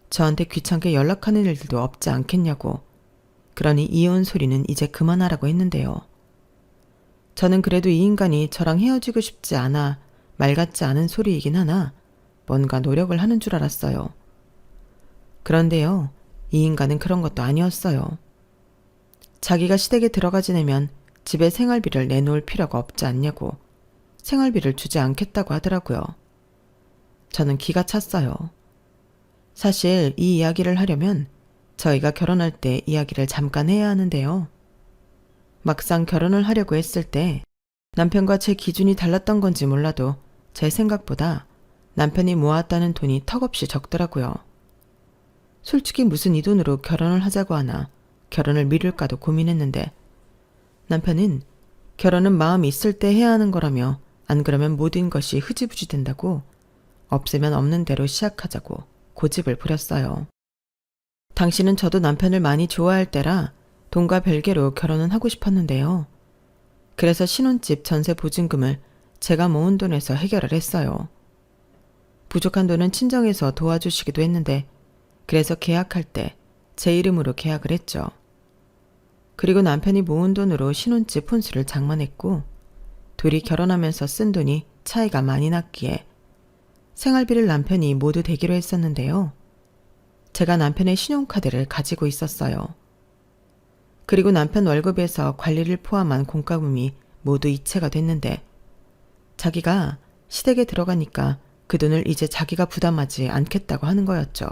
저한테 귀찮게 연락하는 일들도 없지 않겠냐고. 그러니 이혼 소리는 이제 그만하라고 했는데요. 저는 그래도 이 인간이 저랑 헤어지고 싶지 않아 말 같지 않은 소리이긴 하나 뭔가 노력을 하는 줄 알았어요. 그런데요, 이 인간은 그런 것도 아니었어요. 자기가 시댁에 들어가 지내면 집에 생활비를 내놓을 필요가 없지 않냐고 생활비를 주지 않겠다고 하더라고요. 저는 기가 찼어요. 사실 이 이야기를 하려면 저희가 결혼할 때 이야기를 잠깐 해야 하는데요. 막상 결혼을 하려고 했을 때 남편과 제 기준이 달랐던 건지 몰라도 제 생각보다 남편이 모았다는 돈이 턱없이 적더라고요. 솔직히 무슨 이 돈으로 결혼을 하자고 하나 결혼을 미룰까도 고민했는데 남편은 결혼은 마음이 있을 때 해야 하는 거라며 안 그러면 모든 것이 흐지부지 된다고 없으면 없는 대로 시작하자고 고집을 부렸어요. 당신은 저도 남편을 많이 좋아할 때라 돈과 별개로 결혼은 하고 싶었는데요. 그래서 신혼집 전세 보증금을 제가 모은 돈에서 해결을 했어요. 부족한 돈은 친정에서 도와주시기도 했는데 그래서 계약할 때 제 이름으로 계약을 했죠. 그리고 남편이 모은 돈으로 신혼집 혼수를 장만했고 둘이 결혼하면서 쓴 돈이 차이가 많이 났기에 생활비를 남편이 모두 대기로 했었는데요. 제가 남편의 신용카드를 가지고 있었어요. 그리고 남편 월급에서 관리를 포함한 공과금이 모두 이체가 됐는데 자기가 시댁에 들어가니까 그 돈을 이제 자기가 부담하지 않겠다고 하는 거였죠.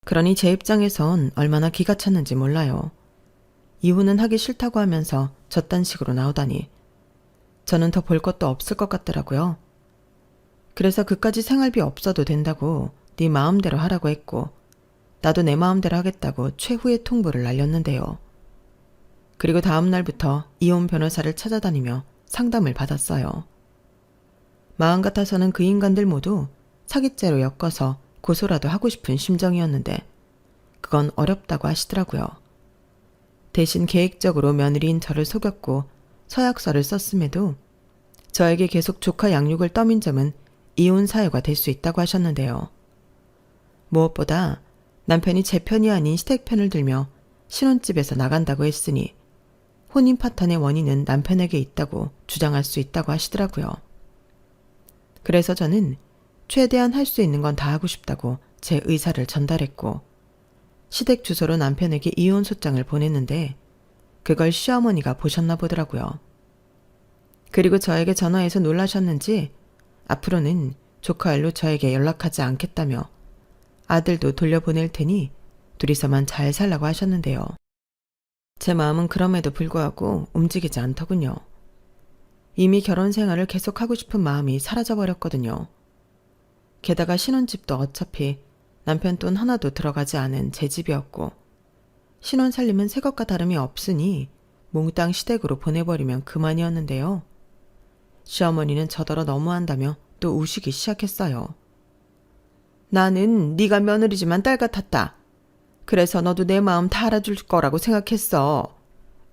그러니 제 입장에선 얼마나 기가 찼는지 몰라요. 이혼은 하기 싫다고 하면서 저딴 식으로 나오다니 저는 더 볼 것도 없을 것 같더라고요. 그래서 그까지 생활비 없어도 된다고 네 마음대로 하라고 했고 나도 내 마음대로 하겠다고 최후의 통보를 날렸는데요. 그리고 다음 날부터 이혼 변호사를 찾아다니며 상담을 받았어요. 마음 같아서는 그 인간들 모두 사기죄로 엮어서 고소라도 하고 싶은 심정이었는데 그건 어렵다고 하시더라고요. 대신 계획적으로 며느리인 저를 속였고 서약서를 썼음에도 저에게 계속 조카 양육을 떠민 점은 이혼 사유가 될 수 있다고 하셨는데요. 무엇보다 남편이 제 편이 아닌 시댁 편을 들며 신혼집에서 나간다고 했으니 혼인 파탄의 원인은 남편에게 있다고 주장할 수 있다고 하시더라고요. 그래서 저는 최대한 할 수 있는 건 다 하고 싶다고 제 의사를 전달했고 시댁 주소로 남편에게 이혼 소장을 보냈는데 그걸 시어머니가 보셨나 보더라고요. 그리고 저에게 전화해서 놀라셨는지 앞으로는 조카 일로 저에게 연락하지 않겠다며 아들도 돌려보낼 테니 둘이서만 잘 살라고 하셨는데요. 제 마음은 그럼에도 불구하고 움직이지 않더군요. 이미 결혼 생활을 계속하고 싶은 마음이 사라져버렸거든요. 게다가 신혼집도 어차피 남편 돈 하나도 들어가지 않은 제 집이었고 신혼 살림은 새 것과 다름이 없으니 몽땅 시댁으로 보내버리면 그만이었는데요. 시어머니는 저더러 너무한다며 또 우시기 시작했어요. 나는 네가 며느리지만 딸 같았다. 그래서 너도 내 마음 다 알아줄 거라고 생각했어.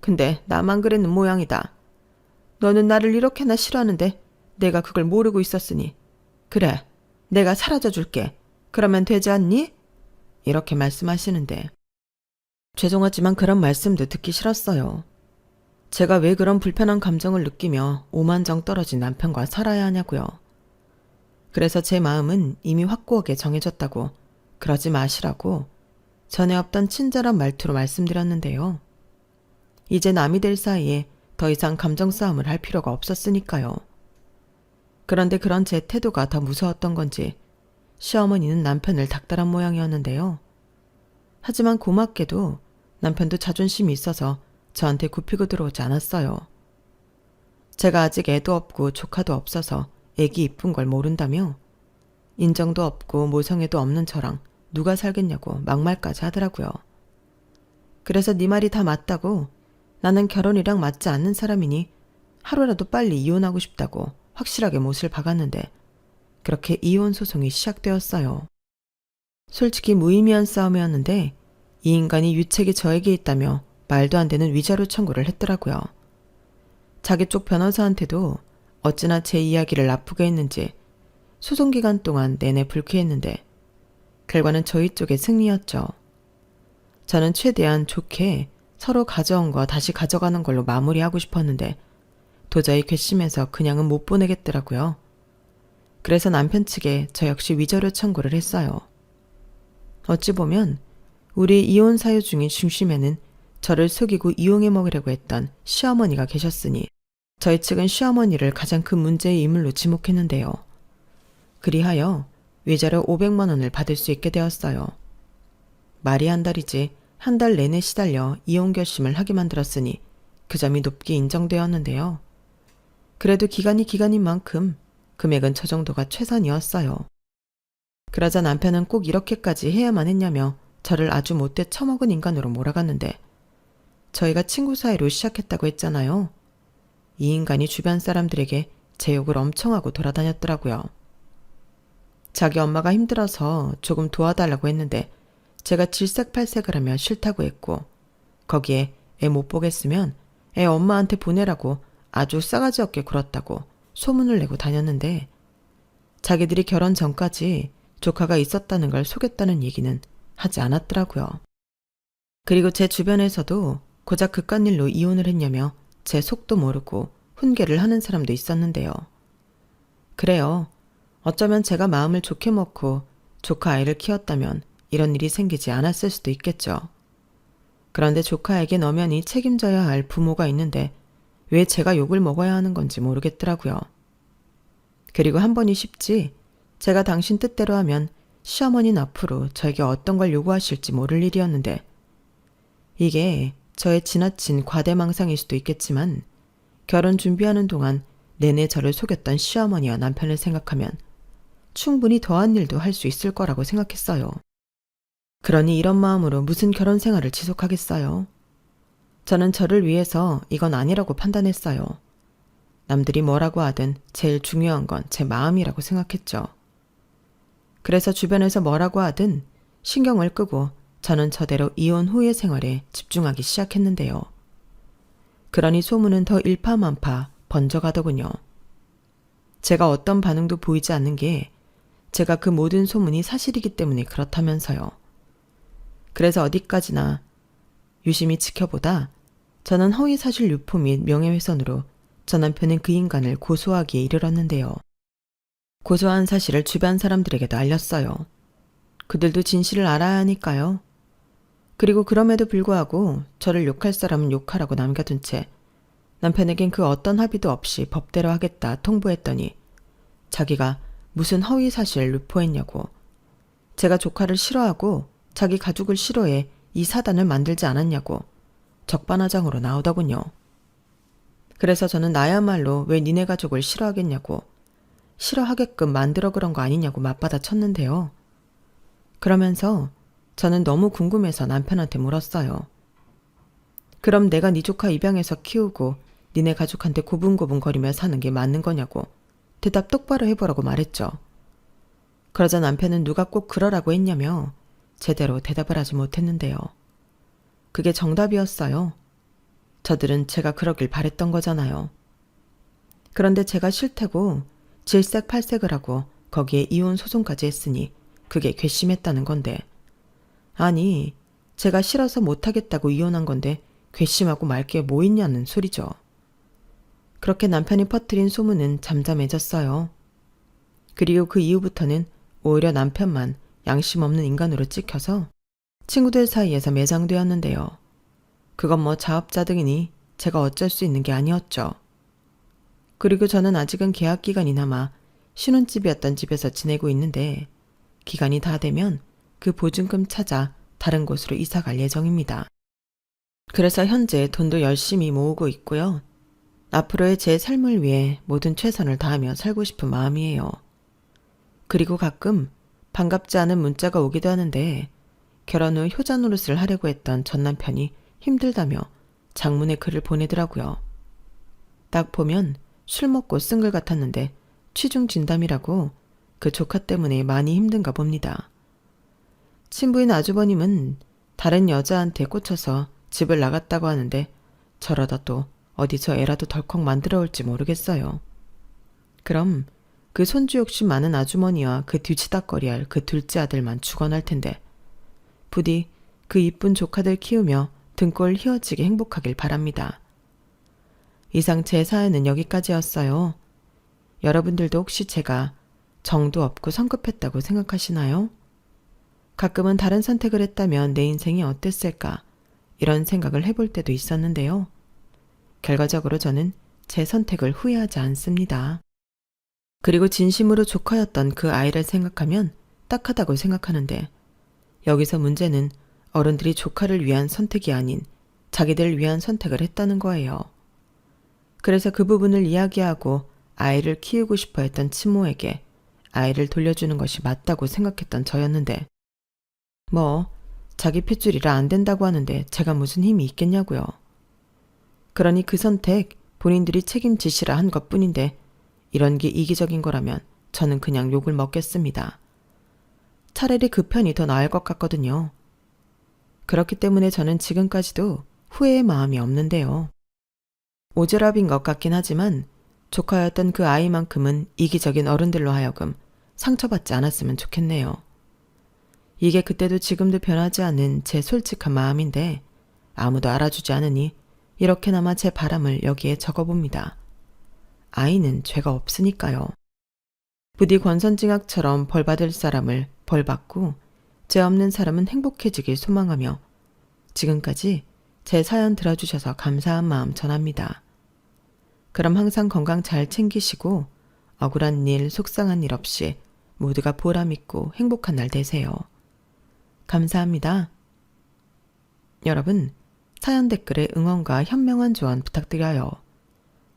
근데 나만 그랬는 모양이다. 너는 나를 이렇게나 싫어하는데 내가 그걸 모르고 있었으니 그래, 내가 사라져 줄게. 그러면 되지 않니? 이렇게 말씀하시는데 죄송하지만 그런 말씀도 듣기 싫었어요. 제가 왜 그런 불편한 감정을 느끼며 오만정 떨어진 남편과 살아야 하냐고요. 그래서 제 마음은 이미 확고하게 정해졌다고 그러지 마시라고 전에 없던 친절한 말투로 말씀드렸는데요. 이제 남이 될 사이에 더 이상 감정 싸움을 할 필요가 없었으니까요. 그런데 그런 제 태도가 더 무서웠던 건지 시어머니는 남편을 닥달한 모양이었는데요. 하지만 고맙게도 남편도 자존심이 있어서 저한테 굽히고 들어오지 않았어요. 제가 아직 애도 없고 조카도 없어서 애기 이쁜 걸 모른다며 인정도 없고 모성애도 없는 저랑 누가 살겠냐고 막말까지 하더라고요. 그래서 네 말이 다 맞다고 나는 결혼이랑 맞지 않는 사람이니 하루라도 빨리 이혼하고 싶다고 확실하게 못을 박았는데 그렇게 이혼 소송이 시작되었어요. 솔직히 무의미한 싸움이었는데 이 인간이 유책이 저에게 있다며 말도 안 되는 위자료 청구를 했더라고요. 자기 쪽 변호사한테도 어찌나 제 이야기를 나쁘게 했는지 소송 기간 동안 내내 불쾌했는데 결과는 저희 쪽의 승리였죠. 저는 최대한 좋게 서로 가져온 거 다시 가져가는 걸로 마무리하고 싶었는데 도저히 괘씸해서 그냥은 못 보내겠더라고요. 그래서 남편 측에 저 역시 위자료 청구를 했어요. 어찌 보면 우리 이혼 사유 중인 중심에는 저를 속이고 이용해 먹으려고 했던 시어머니가 계셨으니 저희 측은 시어머니를 가장 큰 문제의 인물로 지목했는데요. 그리하여 위자료 500만 원을 받을 수 있게 되었어요. 말이 한 달이지 한 달 내내 시달려 이혼 결심을 하게 만들었으니 그 점이 높게 인정되었는데요. 그래도 기간이 기간인 만큼 금액은 저 정도가 최선이었어요. 그러자 남편은 꼭 이렇게까지 해야만 했냐며 저를 아주 못돼 처먹은 인간으로 몰아갔는데 저희가 친구 사이로 시작했다고 했잖아요. 이 인간이 주변 사람들에게 제 욕을 엄청 하고 돌아다녔더라고요. 자기 엄마가 힘들어서 조금 도와달라고 했는데 제가 질색팔색을 하며 싫다고 했고 거기에 애 못 보겠으면 애 엄마한테 보내라고 아주 싸가지 없게 굴었다고 소문을 내고 다녔는데 자기들이 결혼 전까지 조카가 있었다는 걸 속였다는 얘기는 하지 않았더라고요. 그리고 제 주변에서도 고작 그깟 일로 이혼을 했냐며 제 속도 모르고 훈계를 하는 사람도 있었는데요. 그래요. 어쩌면 제가 마음을 좋게 먹고 조카 아이를 키웠다면 이런 일이 생기지 않았을 수도 있겠죠. 그런데 조카에겐 엄연히 책임져야 할 부모가 있는데 왜 제가 욕을 먹어야 하는 건지 모르겠더라고요. 그리고 한 번이 쉽지 제가 당신 뜻대로 하면 시어머니는 앞으로 저에게 어떤 걸 요구하실지 모를 일이었는데 이게 저의 지나친 과대망상일 수도 있겠지만 결혼 준비하는 동안 내내 저를 속였던 시어머니와 남편을 생각하면 충분히 더한 일도 할 수 있을 거라고 생각했어요. 그러니 이런 마음으로 무슨 결혼 생활을 지속하겠어요. 저는 저를 위해서 이건 아니라고 판단했어요. 남들이 뭐라고 하든 제일 중요한 건 제 마음이라고 생각했죠. 그래서 주변에서 뭐라고 하든 신경을 끄고 저는 저대로 이혼 후의 생활에 집중하기 시작했는데요. 그러니 소문은 더 일파만파 번져가더군요. 제가 어떤 반응도 보이지 않는 게 제가 그 모든 소문이 사실이기 때문에 그렇다면서요. 그래서 어디까지나 유심히 지켜보다 저는 허위사실 유포 및 명예훼손으로 저 남편은 그 인간을 고소하기에 이르렀는데요. 고소한 사실을 주변 사람들에게도 알렸어요. 그들도 진실을 알아야 하니까요. 그리고 그럼에도 불구하고 저를 욕할 사람은 욕하라고 남겨둔 채 남편에겐 그 어떤 합의도 없이 법대로 하겠다 통보했더니 자기가 무슨 허위사실을 유포했냐고 제가 조카를 싫어하고 자기 가족을 싫어해 이 사단을 만들지 않았냐고 적반하장으로 나오더군요. 그래서 저는 나야말로 왜 니네 가족을 싫어하겠냐고, 싫어하게끔 만들어 그런 거 아니냐고 맞받아 쳤는데요. 그러면서 저는 너무 궁금해서 남편한테 물었어요. 그럼 내가 네 조카 입양해서 키우고 니네 가족한테 고분고분거리며 사는 게 맞는 거냐고 대답 똑바로 해보라고 말했죠. 그러자 남편은 누가 꼭 그러라고 했냐며 제대로 대답을 하지 못했는데요. 그게 정답이었어요. 저들은 제가 그러길 바랬던 거잖아요. 그런데 제가 싫다고 질색팔색을 하고 거기에 이혼 소송까지 했으니 그게 괘씸했다는 건데, 아니 제가 싫어서 못하겠다고 이혼한 건데 괘씸하고 말 게 뭐 있냐는 소리죠. 그렇게 남편이 퍼뜨린 소문은 잠잠해졌어요. 그리고 그 이후부터는 오히려 남편만 양심 없는 인간으로 찍혀서 친구들 사이에서 매장되었는데요. 그건 뭐 자업자득이니 제가 어쩔 수 있는 게 아니었죠. 그리고 저는 아직은 계약 기간이 남아 신혼집이었던 집에서 지내고 있는데, 기간이 다 되면 그 보증금 찾아 다른 곳으로 이사 갈 예정입니다. 그래서 현재 돈도 열심히 모으고 있고요. 앞으로의 제 삶을 위해 모든 최선을 다하며 살고 싶은 마음이에요. 그리고 가끔 반갑지 않은 문자가 오기도 하는데, 결혼 후 효자 노릇을 하려고 했던 전 남편이 힘들다며 장문의 글을 보내더라고요. 딱 보면 술 먹고 쓴 글 같았는데 취중 진담이라고 그 조카 때문에 많이 힘든가 봅니다. 친부인 아주버님은 다른 여자한테 꽂혀서 집을 나갔다고 하는데, 저러다 또 어디서 애라도 덜컥 만들어 올지 모르겠어요. 그럼 그 손주 욕심 많은 아주머니와 그 뒤치다꺼리할 그 둘째 아들만 죽어날 텐데, 부디 그 이쁜 조카들 키우며 등골 휘어지게 행복하길 바랍니다. 이상 제 사연은 여기까지였어요. 여러분들도 혹시 제가 정도 없고 성급했다고 생각하시나요? 가끔은 다른 선택을 했다면 내 인생이 어땠을까, 이런 생각을 해볼 때도 있었는데요. 결과적으로 저는 제 선택을 후회하지 않습니다. 그리고 진심으로 조카였던 그 아이를 생각하면 딱하다고 생각하는데, 여기서 문제는 어른들이 조카를 위한 선택이 아닌 자기들을 위한 선택을 했다는 거예요. 그래서 그 부분을 이야기하고 아이를 키우고 싶어 했던 친모에게 아이를 돌려주는 것이 맞다고 생각했던 저였는데, 뭐 자기 핏줄이라 안 된다고 하는데 제가 무슨 힘이 있겠냐고요. 그러니 그 선택 본인들이 책임지시라 한 것뿐인데, 이런 게 이기적인 거라면 저는 그냥 욕을 먹겠습니다. 차라리 그 편이 더 나을 것 같거든요. 그렇기 때문에 저는 지금까지도 후회의 마음이 없는데요. 오지랖인 것 같긴 하지만 조카였던 그 아이만큼은 이기적인 어른들로 하여금 상처받지 않았으면 좋겠네요. 이게 그때도 지금도 변하지 않은 제 솔직한 마음인데, 아무도 알아주지 않으니 이렇게나마 제 바람을 여기에 적어봅니다. 아이는 죄가 없으니까요. 부디 권선징악처럼 벌받을 사람을 벌받고 죄 없는 사람은 행복해지길 소망하며, 지금까지 제 사연 들어주셔서 감사한 마음 전합니다. 그럼 항상 건강 잘 챙기시고 억울한 일, 속상한 일 없이 모두가 보람있고 행복한 날 되세요. 감사합니다. 여러분, 사연 댓글에 응원과 현명한 조언 부탁드려요.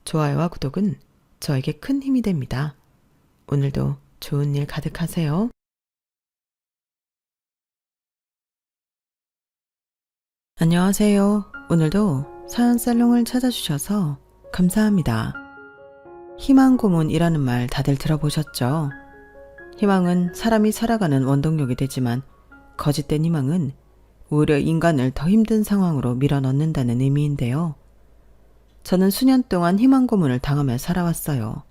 좋아요와 구독은 저에게 큰 힘이 됩니다. 오늘도 좋은 일 가득하세요. 안녕하세요. 오늘도 사연 살롱을 찾아주셔서 감사합니다. 희망 고문이라는 말 다들 들어보셨죠? 희망은 사람이 살아가는 원동력이 되지만, 거짓된 희망은 오히려 인간을 더 힘든 상황으로 밀어넣는다는 의미인데요. 저는 수년 동안 희망 고문을 당하며 살아왔어요.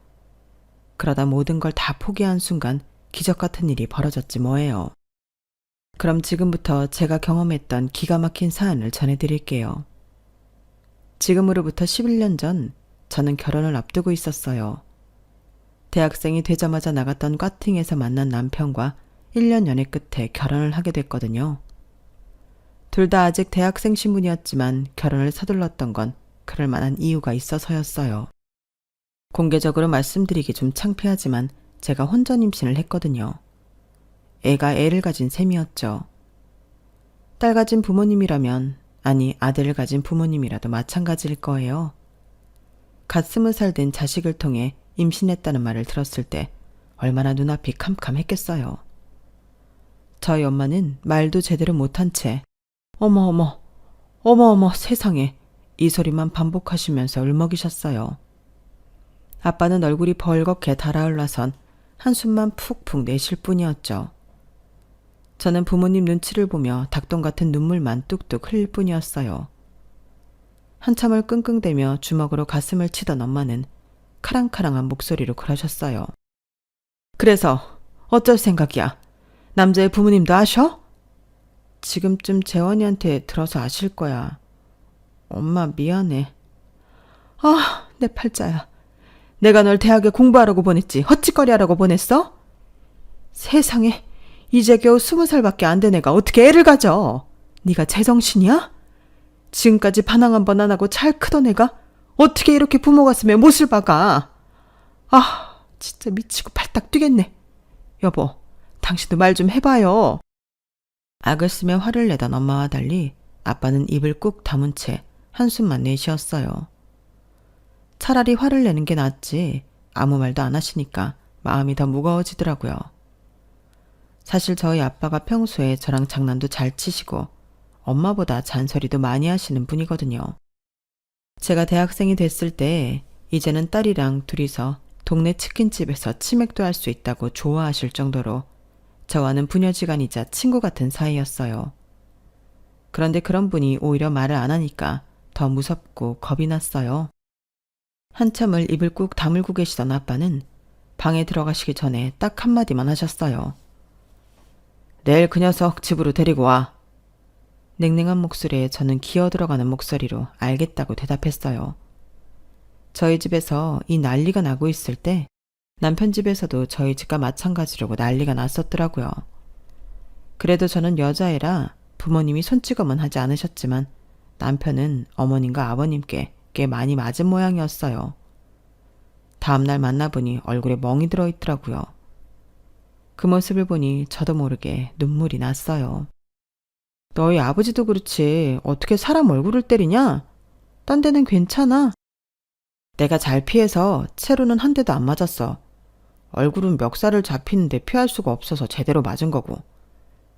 그러다 모든 걸 다 포기한 순간 기적 같은 일이 벌어졌지 뭐예요. 그럼 지금부터 제가 경험했던 기가 막힌 사안을 전해드릴게요. 지금으로부터 11년 전 저는 결혼을 앞두고 있었어요. 대학생이 되자마자 나갔던 과팅에서 만난 남편과 1년 연애 끝에 결혼을 하게 됐거든요. 둘 다 아직 대학생 신분이었지만 결혼을 서둘렀던 건 그럴 만한 이유가 있어서였어요. 공개적으로 말씀드리기 좀 창피하지만 제가 혼전 임신을 했거든요. 애가 애를 가진 셈이었죠. 딸 가진 부모님이라면, 아니 아들을 가진 부모님이라도 마찬가지일 거예요. 갓 20살 된 자식을 통해 임신했다는 말을 들었을 때 얼마나 눈앞이 캄캄했겠어요. 저희 엄마는 말도 제대로 못한 채 어머 세상에 이 소리만 반복하시면서 울먹이셨어요. 아빠는 얼굴이 벌겋게 달아올라선 한숨만 푹푹 내쉴 뿐이었죠. 저는 부모님 눈치를 보며 닭똥 같은 눈물만 뚝뚝 흘릴 뿐이었어요. 한참을 끙끙대며 주먹으로 가슴을 치던 엄마는 카랑카랑한 목소리로 그러셨어요. 그래서 어쩔 생각이야? 남자의 부모님도 아셔? 지금쯤 재원이한테 들어서 아실 거야. 엄마 미안해. 아, 내 팔자야. 내가 널 대학에 공부하라고 보냈지 헛짓거리하라고 보냈어? 세상에 이제 겨우 20살밖에 안 된 애가 어떻게 애를 가져? 네가 제정신이야? 지금까지 반항 한 번 안 하고 잘 크던 애가 어떻게 이렇게 부모 가슴에 못을 박아? 아, 진짜 미치고 발딱 뛰겠네. 여보, 당신도 말 좀 해봐요. 악을 쓰며 화를 내던 엄마와 달리 아빠는 입을 꾹 다문 채 한숨만 내쉬었어요. 차라리 화를 내는 게 낫지 아무 말도 안 하시니까 마음이 더 무거워지더라고요. 사실 저희 아빠가 평소에 저랑 장난도 잘 치시고 엄마보다 잔소리도 많이 하시는 분이거든요. 제가 대학생이 됐을 때 이제는 딸이랑 둘이서 동네 치킨집에서 치맥도 할 수 있다고 좋아하실 정도로 저와는 부녀지간이자 친구 같은 사이였어요. 그런데 그런 분이 오히려 말을 안 하니까 더 무섭고 겁이 났어요. 한참을 입을 꾹 다물고 계시던 아빠는 방에 들어가시기 전에 딱 한마디만 하셨어요. 내일 그 녀석 집으로 데리고 와. 냉랭한 목소리에 저는 기어들어가는 목소리로 알겠다고 대답했어요. 저희 집에서 이 난리가 나고 있을 때 남편 집에서도 저희 집과 마찬가지라고 난리가 났었더라고요. 그래도 저는 여자애라 부모님이 손찌검은 하지 않으셨지만 남편은 어머님과 아버님께 꽤 많이 맞은 모양이었어요. 다음날 만나보니 얼굴에 멍이 들어있더라고요. 그 모습을 보니 저도 모르게 눈물이 났어요. 너희 아버지도 그렇지 어떻게 사람 얼굴을 때리냐? 딴 데는 괜찮아. 내가 잘 피해서 채로는 한 대도 안 맞았어. 얼굴은 멱살을 잡히는데 피할 수가 없어서 제대로 맞은 거고.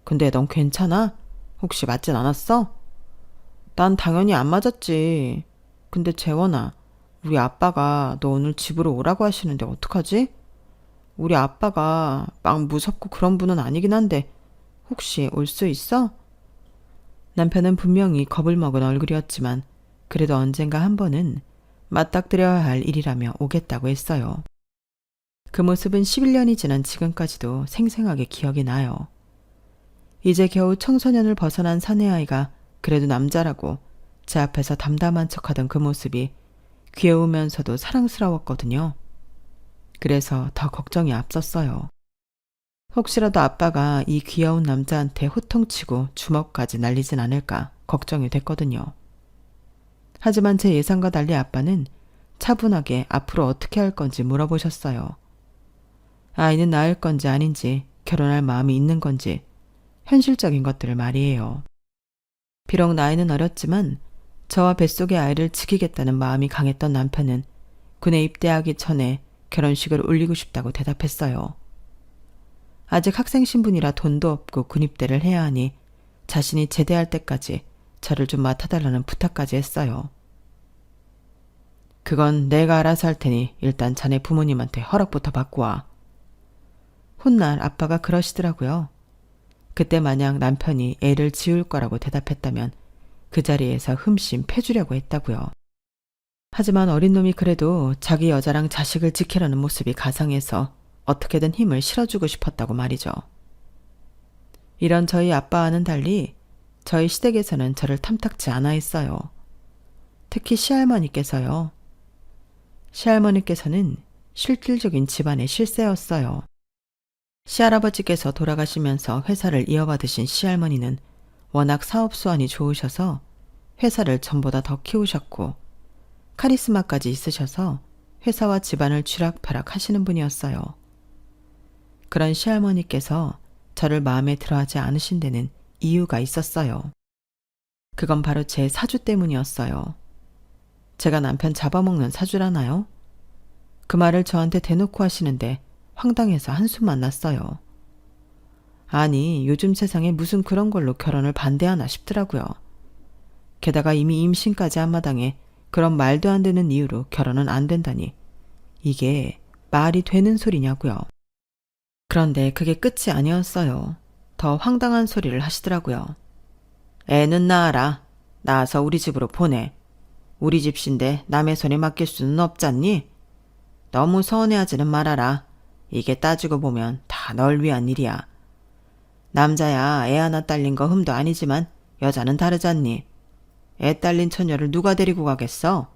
근데 넌 괜찮아? 혹시 맞진 않았어? 난 당연히 안 맞았지. 근데 재원아, 우리 아빠가 너 오늘 집으로 오라고 하시는데 어떡하지? 우리 아빠가 막 무섭고 그런 분은 아니긴 한데 혹시 올 수 있어? 남편은 분명히 겁을 먹은 얼굴이었지만 그래도 언젠가 한 번은 맞닥뜨려야 할 일이라며 오겠다고 했어요. 그 모습은 11년이 지난 지금까지도 생생하게 기억이 나요. 이제 겨우 청소년을 벗어난 사내아이가 그래도 남자라고 제 앞에서 담담한 척하던 그 모습이 귀여우면서도 사랑스러웠거든요. 그래서 더 걱정이 앞섰어요. 혹시라도 아빠가 이 귀여운 남자한테 호통치고 주먹까지 날리진 않을까 걱정이 됐거든요. 하지만 제 예상과 달리 아빠는 차분하게 앞으로 어떻게 할 건지 물어보셨어요. 아이는 낳을 건지 아닌지, 결혼할 마음이 있는 건지, 현실적인 것들을 말이에요. 비록 나이는 어렸지만 저와 뱃속의 아이를 지키겠다는 마음이 강했던 남편은 군에 입대하기 전에 결혼식을 올리고 싶다고 대답했어요. 아직 학생 신분이라 돈도 없고 군입대를 해야 하니 자신이 제대할 때까지 저를 좀 맡아달라는 부탁까지 했어요. 그건 내가 알아서 할 테니 일단 자네 부모님한테 허락부터 받고 와. 훗날 아빠가 그러시더라고요. 그때 만약 남편이 애를 지울 거라고 대답했다면 그 자리에서 흠씬 패주려고 했다고요. 하지만 어린 놈이 그래도 자기 여자랑 자식을 지키려는 모습이 가상해서 어떻게든 힘을 실어주고 싶었다고 말이죠. 이런 저희 아빠와는 달리 저희 시댁에서는 저를 탐탁지 않아 했어요. 특히 시할머니께서요. 시할머니께서는 실질적인 집안의 실세였어요. 시할아버지께서 돌아가시면서 회사를 이어받으신 시할머니는 워낙 사업 수완이 좋으셔서 회사를 전보다 더 키우셨고 카리스마까지 있으셔서 회사와 집안을 쥐락펴락 하시는 분이었어요. 그런 시할머니께서 저를 마음에 들어하지 않으신 데는 이유가 있었어요. 그건 바로 제 사주 때문이었어요. 제가 남편 잡아먹는 사주라나요? 그 말을 저한테 대놓고 하시는데 황당해서 한숨만 났어요. 아니, 요즘 세상에 무슨 그런 걸로 결혼을 반대하나 싶더라고요. 게다가 이미 임신까지 한 마당에 그런 말도 안 되는 이유로 결혼은 안 된다니 이게 말이 되는 소리냐고요. 그런데 그게 끝이 아니었어요. 더 황당한 소리를 하시더라고요. 애는 낳아라. 낳아서 우리 집으로 보내. 우리 집신데 남의 손에 맡길 수는 없잖니? 너무 서운해하지는 말아라. 이게 따지고 보면 다 널 위한 일이야. 남자야 애 하나 딸린 거 흠도 아니지만 여자는 다르잖니. 애 딸린 처녀를 누가 데리고 가겠어?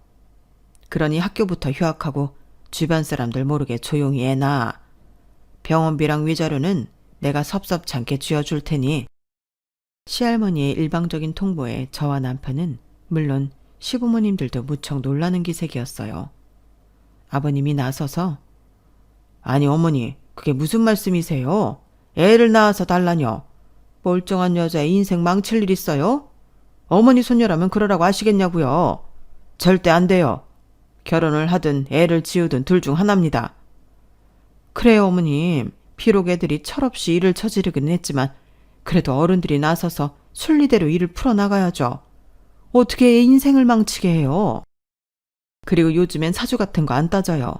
그러니 학교부터 휴학하고 주변 사람들 모르게 조용히 애 낳아. 병원비랑 위자료는 내가 섭섭찮게 쥐어줄 테니. 시할머니의 일방적인 통보에 저와 남편은 물론 시부모님들도 무척 놀라는 기색이었어요. 아버님이 나서서 아니 어머니 그게 무슨 말씀이세요? 애를 낳아서 달라뇨. 멀쩡한 여자의 인생 망칠 일 있어요? 어머니 손녀라면 그러라고 하시겠냐고요. 절대 안 돼요. 결혼을 하든 애를 지우든 둘 중 하나입니다. 그래요 어머님. 비록 애들이 철없이 일을 저지르긴 했지만 그래도 어른들이 나서서 순리대로 일을 풀어나가야죠. 어떻게 애 인생을 망치게 해요. 그리고 요즘엔 사주 같은 거 안 따져요.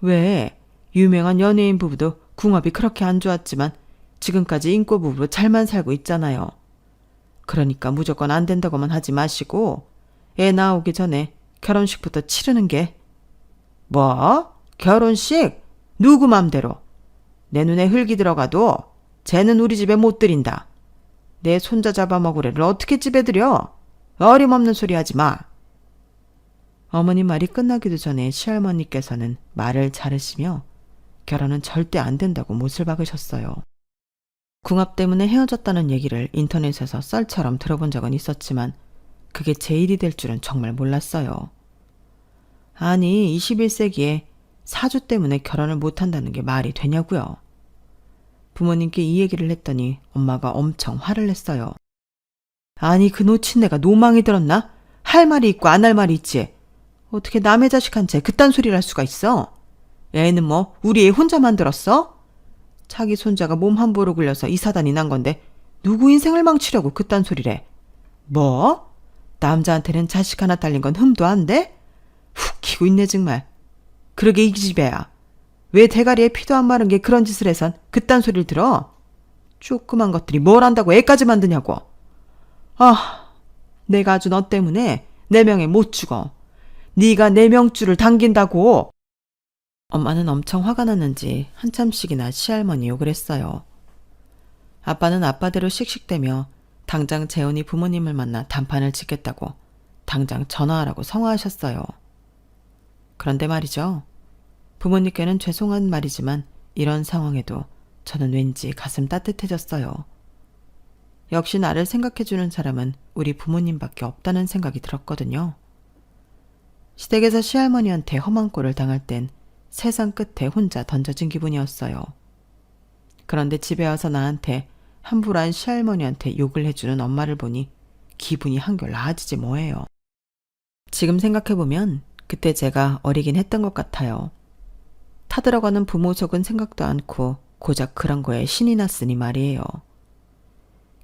왜 유명한 연예인 부부도 궁합이 그렇게 안 좋았지만 지금까지 인꼬 부부로 잘만 살고 있잖아요. 그러니까 무조건 안 된다고만 하지 마시고 애 나오기 전에 결혼식부터 치르는 게. 뭐? 결혼식? 누구 맘대로? 내 눈에 흙이 들어가도 쟤는 우리 집에 못 들인다. 내 손자 잡아먹으래를 어떻게 집에 들여? 어림없는 소리 하지 마. 어머니 말이 끝나기도 전에 시할머니께서는 말을 자르시며 결혼은 절대 안 된다고 못을 박으셨어요. 궁합 때문에 헤어졌다는 얘기를 인터넷에서 썰처럼 들어본 적은 있었지만 그게 제 일이 될 줄은 정말 몰랐어요. 아니 21세기에 사주 때문에 결혼을 못한다는 게 말이 되냐고요. 부모님께 이 얘기를 했더니 엄마가 엄청 화를 냈어요. 아니 그 놓친내가 노망이 들었나? 할 말이 있고 안 할 말이 있지. 어떻게 남의 자식한테 그딴 소리를 할 수가 있어? 애는 뭐 우리 애 혼자 만들었어? 자기 손자가 몸 함부로 굴려서 이 사단이 난 건데 누구 인생을 망치려고 그딴 소리래. 뭐? 남자한테는 자식 하나 딸린 건 흠도 안 돼? 훅 키고 있네 정말. 그러게 이 기집애야. 왜 대가리에 피도 안 마른 게 그런 짓을 해선 그딴 소리를 들어? 조그만 것들이 뭘 안다고 애까지 만드냐고. 아, 내가 아주 너 때문에 내 명에 못 죽어. 네가 내 명줄을 당긴다고. 엄마는 엄청 화가 났는지 한참씩이나 시할머니 욕을 했어요. 아빠는 아빠대로 씩씩대며 당장 재훈이 부모님을 만나 단판을 짓겠다고 당장 전화하라고 성화하셨어요. 그런데 말이죠. 부모님께는 죄송한 말이지만 이런 상황에도 저는 왠지 가슴 따뜻해졌어요. 역시 나를 생각해주는 사람은 우리 부모님밖에 없다는 생각이 들었거든요. 시댁에서 시할머니한테 험한 꼴을 당할 땐 세상 끝에 혼자 던져진 기분이었어요. 그런데 집에 와서 나한테 함부로한 시할머니한테 욕을 해주는 엄마를 보니 기분이 한결 나아지지 뭐예요. 지금 생각해보면 그때 제가 어리긴 했던 것 같아요. 타들어가는 부모 속은 생각도 않고 고작 그런 거에 신이 났으니 말이에요.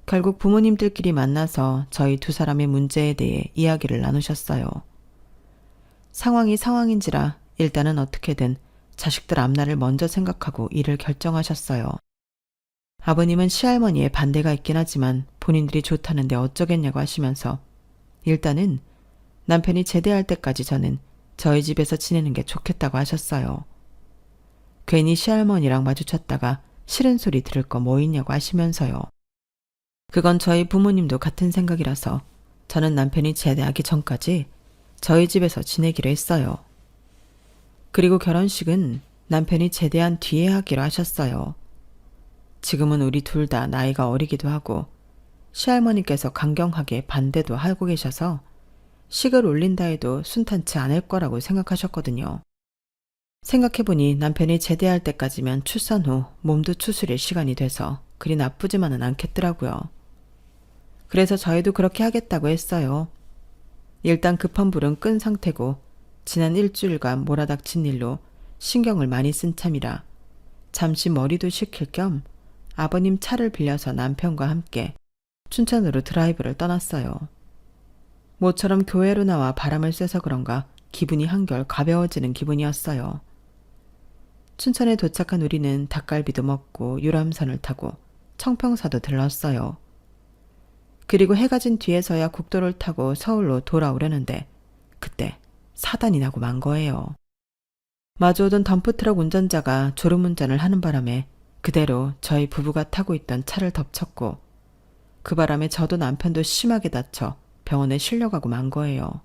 결국 부모님들끼리 만나서 저희 두 사람의 문제에 대해 이야기를 나누셨어요. 상황이 상황인지라 일단은 어떻게든 자식들 앞날을 먼저 생각하고 일을 결정하셨어요. 아버님은 시할머니의 반대가 있긴 하지만 본인들이 좋다는데 어쩌겠냐고 하시면서 일단은 남편이 제대할 때까지 저는 저희 집에서 지내는 게 좋겠다고 하셨어요. 괜히 시할머니랑 마주쳤다가 싫은 소리 들을 거 뭐 있냐고 하시면서요. 그건 저희 부모님도 같은 생각이라서 저는 남편이 제대하기 전까지 저희 집에서 지내기로 했어요. 그리고 결혼식은 남편이 제대한 뒤에 하기로 하셨어요. 지금은 우리 둘 다 나이가 어리기도 하고 시할머니께서 강경하게 반대도 하고 계셔서 식을 올린다 해도 순탄치 않을 거라고 생각하셨거든요. 생각해보니 남편이 제대할 때까지면 출산 후 몸도 추스릴 시간이 돼서 그리 나쁘지만은 않겠더라고요. 그래서 저희도 그렇게 하겠다고 했어요. 일단 급한 불은 끈 상태고 지난 일주일간 몰아닥친 일로 신경을 많이 쓴 참이라 잠시 머리도 식힐 겸 아버님 차를 빌려서 남편과 함께 춘천으로 드라이브를 떠났어요. 모처럼 교회로 나와 바람을 쐬서 그런가 기분이 한결 가벼워지는 기분이었어요. 춘천에 도착한 우리는 닭갈비도 먹고 유람선을 타고 청평사도 들렀어요. 그리고 해가 진 뒤에서야 국도를 타고 서울로 돌아오려는데 그때 사단이 나고 만 거예요. 마주오던 덤프트럭 운전자가 졸음운전을 하는 바람에 그대로 저희 부부가 타고 있던 차를 덮쳤고 그 바람에 저도 남편도 심하게 다쳐 병원에 실려가고 만 거예요.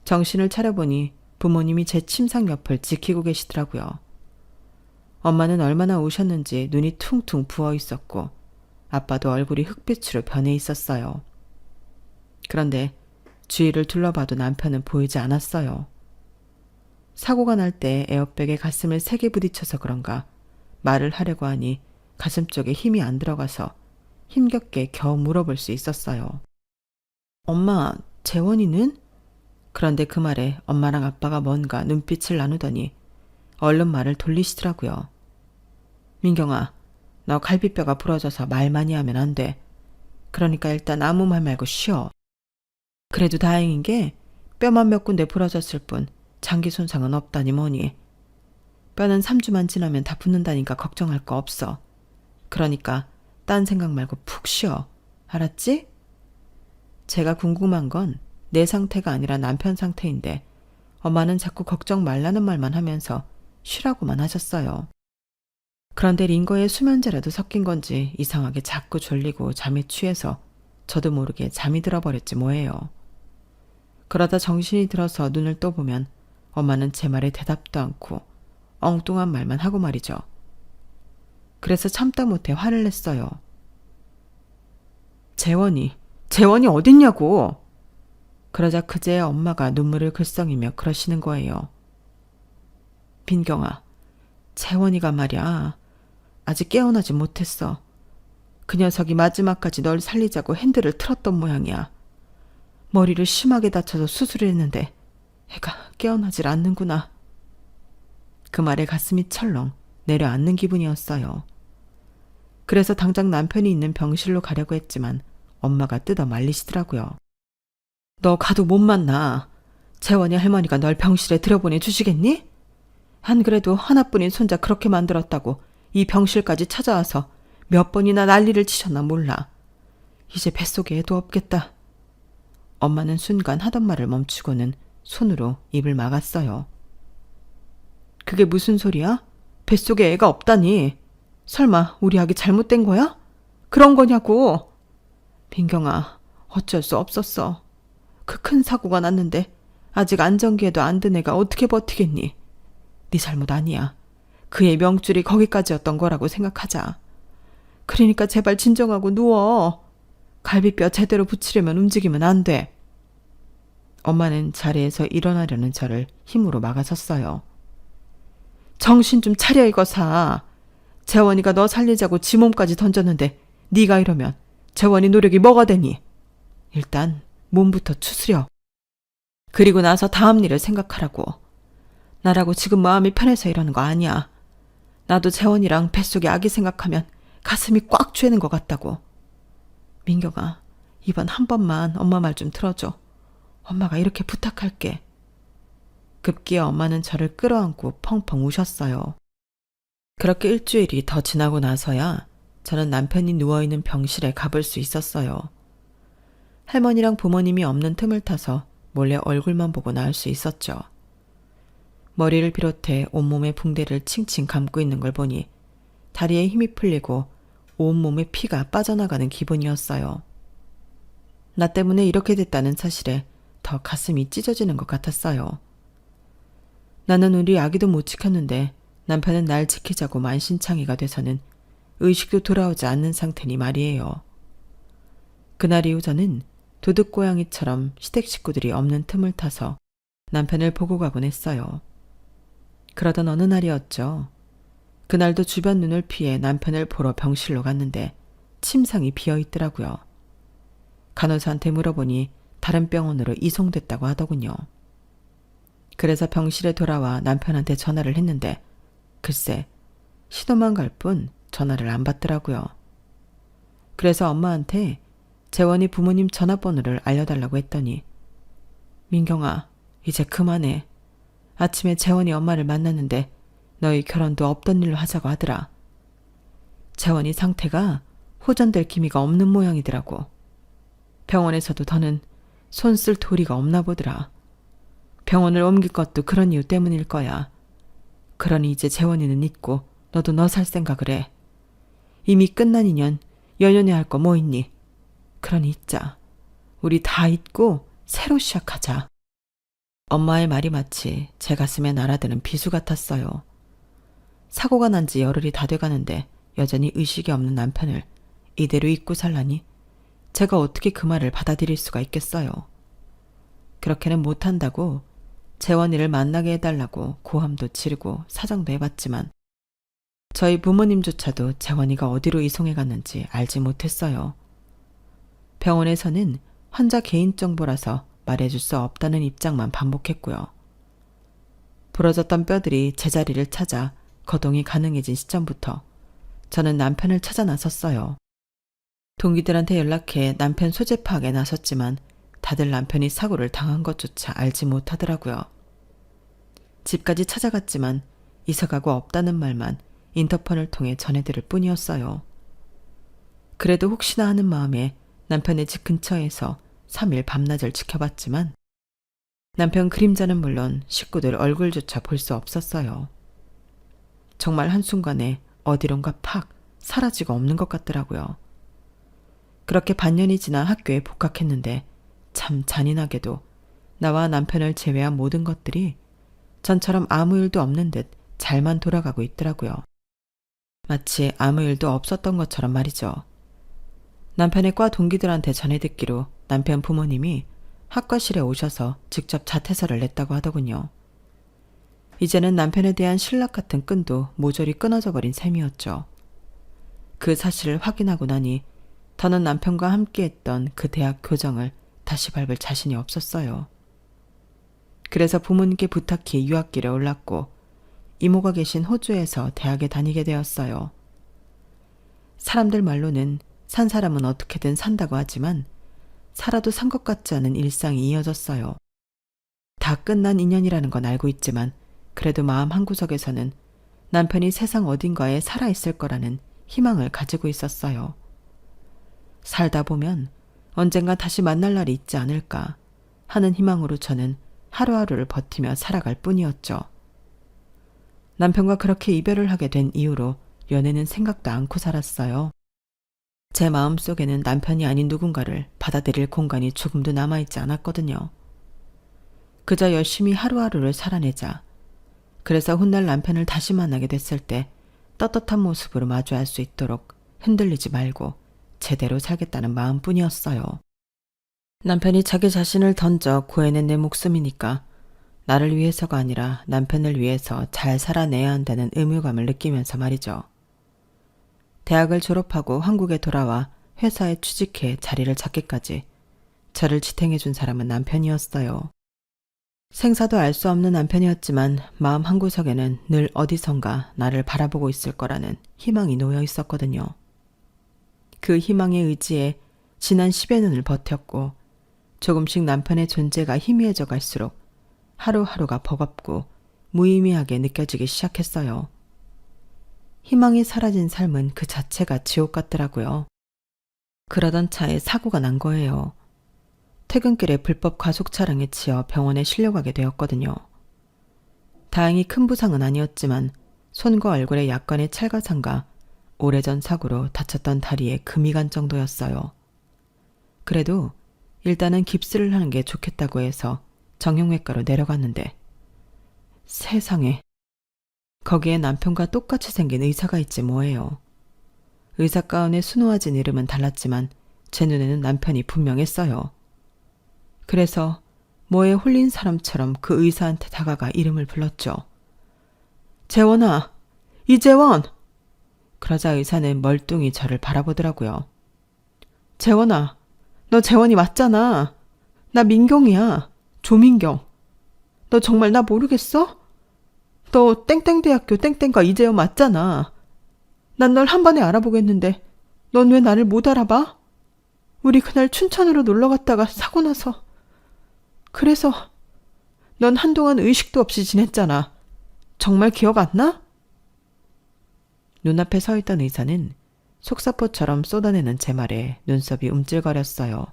정신을 차려보니 부모님이 제 침상 옆을 지키고 계시더라고요. 엄마는 얼마나 우셨는지 눈이 퉁퉁 부어 있었고 아빠도 얼굴이 흑빛으로 변해 있었어요. 그런데 주위를 둘러봐도 남편은 보이지 않았어요. 사고가 날 때 에어백에 가슴을 세게 부딪혀서 그런가 말을 하려고 하니 가슴 쪽에 힘이 안 들어가서 힘겹게 겨우 물어볼 수 있었어요. 엄마, 재원이는? 그런데 그 말에 엄마랑 아빠가 뭔가 눈빛을 나누더니 얼른 말을 돌리시더라고요. 민경아, 너 갈비뼈가 부러져서 말 많이 하면 안 돼. 그러니까 일단 아무 말 말고 쉬어. 그래도 다행인 게 뼈만 몇 군데 부러졌을 뿐 장기 손상은 없다니 뭐니. 뼈는 3주만 지나면 다 붙는다니까 걱정할 거 없어. 그러니까 딴 생각 말고 푹 쉬어. 알았지? 제가 궁금한 건 내 상태가 아니라 남편 상태인데 엄마는 자꾸 걱정 말라는 말만 하면서 쉬라고만 하셨어요. 그런데 링거에 수면제라도 섞인 건지 이상하게 자꾸 졸리고 잠에 취해서 저도 모르게 잠이 들어버렸지 뭐예요. 그러다 정신이 들어서 눈을 떠보면 엄마는 제 말에 대답도 않고 엉뚱한 말만 하고 말이죠. 그래서 참다 못해 화를 냈어요. 재원이 어딨냐고. 그러자 그제야 엄마가 눈물을 글썽이며 그러시는 거예요. 민경아, 재원이가 말이야. 아직 깨어나지 못했어. 그 녀석이 마지막까지 널 살리자고 핸들을 틀었던 모양이야. 머리를 심하게 다쳐서 수술을 했는데 애가 깨어나질 않는구나. 그 말에 가슴이 철렁 내려앉는 기분이었어요. 그래서 당장 남편이 있는 병실로 가려고 했지만 엄마가 뜯어 말리시더라고요. 너 가도 못 만나. 재원이 할머니가 널 병실에 들여보내 주시겠니? 안 그래도 하나뿐인 손자 그렇게 만들었다고 이 병실까지 찾아와서 몇 번이나 난리를 치셨나 몰라. 이제 뱃속에 애도 없겠다. 엄마는 순간 하던 말을 멈추고는 손으로 입을 막았어요. 그게 무슨 소리야? 뱃속에 애가 없다니. 설마 우리 아기 잘못된 거야? 그런 거냐고. 민경아, 어쩔 수 없었어. 그 큰 사고가 났는데 아직 안정기에도 안 든 애가 어떻게 버티겠니? 네 잘못 아니야. 그의 명줄이 거기까지였던 거라고 생각하자. 그러니까 제발 진정하고 누워. 갈비뼈 제대로 붙이려면 움직이면 안 돼. 엄마는 자리에서 일어나려는 저를 힘으로 막아섰어요. 정신 좀 차려 이거사. 재원이가 너 살리자고 지 몸까지 던졌는데 네가 이러면 재원이 노력이 뭐가 되니? 일단 몸부터 추스려. 그리고 나서 다음 일을 생각하라고. 나라고 지금 마음이 편해서 이러는 거 아니야. 나도 재원이랑 뱃속에 아기 생각하면 가슴이 꽉 죄는 것 같다고. 민경아, 이번 한 번만 엄마 말 좀 들어줘. 엄마가 이렇게 부탁할게. 급기야 엄마는 저를 끌어안고 펑펑 우셨어요. 그렇게 일주일이 더 지나고 나서야 저는 남편이 누워있는 병실에 가볼 수 있었어요. 할머니랑 부모님이 없는 틈을 타서 몰래 얼굴만 보고 나을 수 있었죠. 머리를 비롯해 온몸에 붕대를 칭칭 감고 있는 걸 보니 다리에 힘이 풀리고 온몸에 피가 빠져나가는 기분이었어요. 나 때문에 이렇게 됐다는 사실에 더 가슴이 찢어지는 것 같았어요. 나는 우리 아기도 못 지켰는데 남편은 날 지키자고 만신창이가 돼서는 의식도 돌아오지 않는 상태니 말이에요. 그날 이후 저는 도둑고양이처럼 시댁 식구들이 없는 틈을 타서 남편을 보고 가곤 했어요. 그러던 어느 날이었죠. 그날도 주변 눈을 피해 남편을 보러 병실로 갔는데 침상이 비어 있더라고요. 간호사한테 물어보니 다른 병원으로 이송됐다고 하더군요. 그래서 병실에 돌아와 남편한테 전화를 했는데 글쎄 신호만 갈 뿐 전화를 안 받더라고요. 그래서 엄마한테 재원이 부모님 전화번호를 알려달라고 했더니 민경아 이제 그만해. 아침에 재원이 엄마를 만났는데 너희 결혼도 없던 일로 하자고 하더라. 재원이 상태가 호전될 기미가 없는 모양이더라고. 병원에서도 더는 손 쓸 도리가 없나 보더라. 병원을 옮길 것도 그런 이유 때문일 거야. 그러니 이제 재원이는 잊고 너도 너 살 생각을 해. 이미 끝난 인연 연연해 할 거 뭐 있니? 그러니 잊자. 우리 다 잊고 새로 시작하자. 엄마의 말이 마치 제 가슴에 날아드는 비수 같았어요. 사고가 난 지 열흘이 다 돼가는데 여전히 의식이 없는 남편을 이대로 잊고 살라니 제가 어떻게 그 말을 받아들일 수가 있겠어요. 그렇게는 못한다고 재원이를 만나게 해달라고 고함도 지르고 사정도 해봤지만 저희 부모님조차도 재원이가 어디로 이송해 갔는지 알지 못했어요. 병원에서는 환자 개인정보라서 말해줄 수 없다는 입장만 반복했고요. 부러졌던 뼈들이 제자리를 찾아 거동이 가능해진 시점부터 저는 남편을 찾아 나섰어요. 동기들한테 연락해 남편 소재 파악에 나섰지만 다들 남편이 사고를 당한 것조차 알지 못하더라고요. 집까지 찾아갔지만 이사가고 없다는 말만 인터폰을 통해 전해들을 뿐이었어요. 그래도 혹시나 하는 마음에 남편의 집 근처에서 3일 밤낮을 지켜봤지만 남편 그림자는 물론 식구들 얼굴조차 볼 수 없었어요. 정말 한순간에 어디론가 팍 사라지고 없는 것 같더라고요. 그렇게 반년이 지나 학교에 복학했는데 참 잔인하게도 나와 남편을 제외한 모든 것들이 전처럼 아무 일도 없는 듯 잘만 돌아가고 있더라고요. 마치 아무 일도 없었던 것처럼 말이죠. 남편의 과 동기들한테 전해 듣기로 남편 부모님이 학과실에 오셔서 직접 자퇴서를 냈다고 하더군요. 이제는 남편에 대한 신락 같은 끈도 모조리 끊어져 버린 셈이었죠. 그 사실을 확인하고 나니 더는 남편과 함께했던 그 대학 교정을 다시 밟을 자신이 없었어요. 그래서 부모님께 부탁해 유학길에 올랐고 이모가 계신 호주에서 대학에 다니게 되었어요. 사람들 말로는 산 사람은 어떻게든 산다고 하지만 살아도 산 것 같지 않은 일상이 이어졌어요. 다 끝난 인연이라는 건 알고 있지만 그래도 마음 한구석에서는 남편이 세상 어딘가에 살아있을 거라는 희망을 가지고 있었어요. 살다 보면 언젠가 다시 만날 날이 있지 않을까 하는 희망으로 저는 하루하루를 버티며 살아갈 뿐이었죠. 남편과 그렇게 이별을 하게 된 이후로 연애는 생각도 않고 살았어요. 제 마음속에는 남편이 아닌 누군가를 받아들일 공간이 조금도 남아있지 않았거든요. 그저 열심히 하루하루를 살아내자. 그래서 훗날 남편을 다시 만나게 됐을 때 떳떳한 모습으로 마주할 수 있도록 흔들리지 말고 제대로 살겠다는 마음뿐이었어요. 남편이 자기 자신을 던져 구해낸 내 목숨이니까 나를 위해서가 아니라 남편을 위해서 잘 살아내야 한다는 의무감을 느끼면서 말이죠. 대학을 졸업하고 한국에 돌아와 회사에 취직해 자리를 잡기까지 저를 지탱해준 사람은 남편이었어요. 생사도 알 수 없는 남편이었지만 마음 한구석에는 늘 어디선가 나를 바라보고 있을 거라는 희망이 놓여 있었거든요. 그 희망에 의지해 지난 10여 년을 버텼고 조금씩 남편의 존재가 희미해져 갈수록 하루하루가 버겁고 무의미하게 느껴지기 시작했어요. 희망이 사라진 삶은 그 자체가 지옥 같더라고요. 그러던 차에 사고가 난 거예요. 퇴근길에 불법 과속 차량에 치여 병원에 실려가게 되었거든요. 다행히 큰 부상은 아니었지만 손과 얼굴에 약간의 찰가상과 오래전 사고로 다쳤던 다리에 금이 간 정도였어요. 그래도 일단은 깁스를 하는 게 좋겠다고 해서 정형외과로 내려갔는데 세상에 거기에 남편과 똑같이 생긴 의사가 있지 뭐예요. 의사 가운의 수놓아진 이름은 달랐지만 제 눈에는 남편이 분명했어요. 그래서 뭐에 홀린 사람처럼 그 의사한테 다가가 이름을 불렀죠. 재원아, 이재원! 그러자 의사는 멀뚱히 저를 바라보더라고요. 재원아, 너 재원이 맞잖아. 나 민경이야. 조민경. 너 정말 나 모르겠어? 너 땡땡대학교 땡땡과 이재원 맞잖아. 난 널 한 번에 알아보겠는데 넌 왜 나를 못 알아봐? 우리 그날 춘천으로 놀러 갔다가 사고 나서. 그래서 넌 한동안 의식도 없이 지냈잖아. 정말 기억 안 나? 눈앞에 서 있던 의사는 속사포처럼 쏟아내는 제 말에 눈썹이 움찔거렸어요.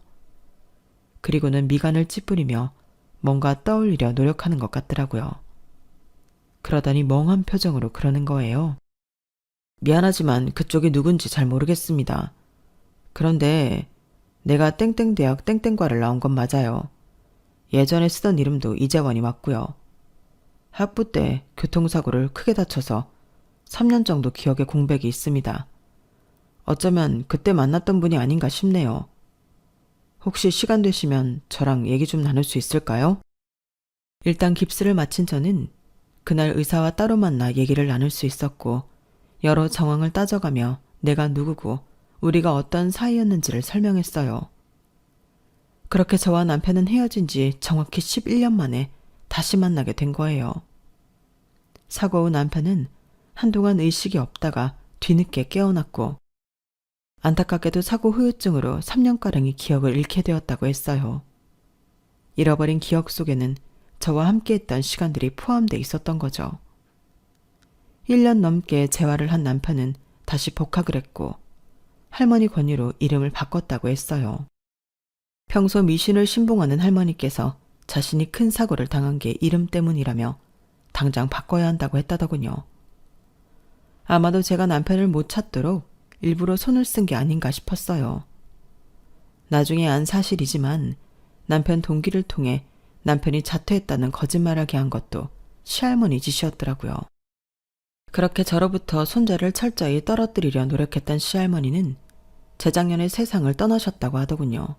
그리고는 미간을 찌푸리며 뭔가 떠올리려 노력하는 것 같더라고요. 그러더니 멍한 표정으로 그러는 거예요. 미안하지만 그쪽이 누군지 잘 모르겠습니다. 그런데 내가 땡땡대학 땡땡과를 나온 건 맞아요. 예전에 쓰던 이름도 이재원이 맞고요. 학부 때 교통사고를 크게 다쳐서 3년 정도 기억에 공백이 있습니다. 어쩌면 그때 만났던 분이 아닌가 싶네요. 혹시 시간 되시면 저랑 얘기 좀 나눌 수 있을까요? 일단 깁스를 마친 저는 그날 의사와 따로 만나 얘기를 나눌 수 있었고 여러 정황을 따져가며 내가 누구고 우리가 어떤 사이였는지를 설명했어요. 그렇게 저와 남편은 헤어진 지 정확히 11년 만에 다시 만나게 된 거예요. 사고 후 남편은 한동안 의식이 없다가 뒤늦게 깨어났고 안타깝게도 사고 후유증으로 3년가량의 기억을 잃게 되었다고 했어요. 잃어버린 기억 속에는 저와 함께했던 시간들이 포함돼 있었던 거죠. 1년 넘게 재활을 한 남편은 다시 복학을 했고 할머니 권유로 이름을 바꿨다고 했어요. 평소 미신을 신봉하는 할머니께서 자신이 큰 사고를 당한 게 이름 때문이라며 당장 바꿔야 한다고 했다더군요. 아마도 제가 남편을 못 찾도록 일부러 손을 쓴 게 아닌가 싶었어요. 나중에 안 사실이지만 남편 동기를 통해 남편이 자퇴했다는 거짓말하게 한 것도 시할머니 짓이었더라고요. 그렇게 저로부터 손자를 철저히 떨어뜨리려 노력했던 시할머니는 재작년에 세상을 떠나셨다고 하더군요.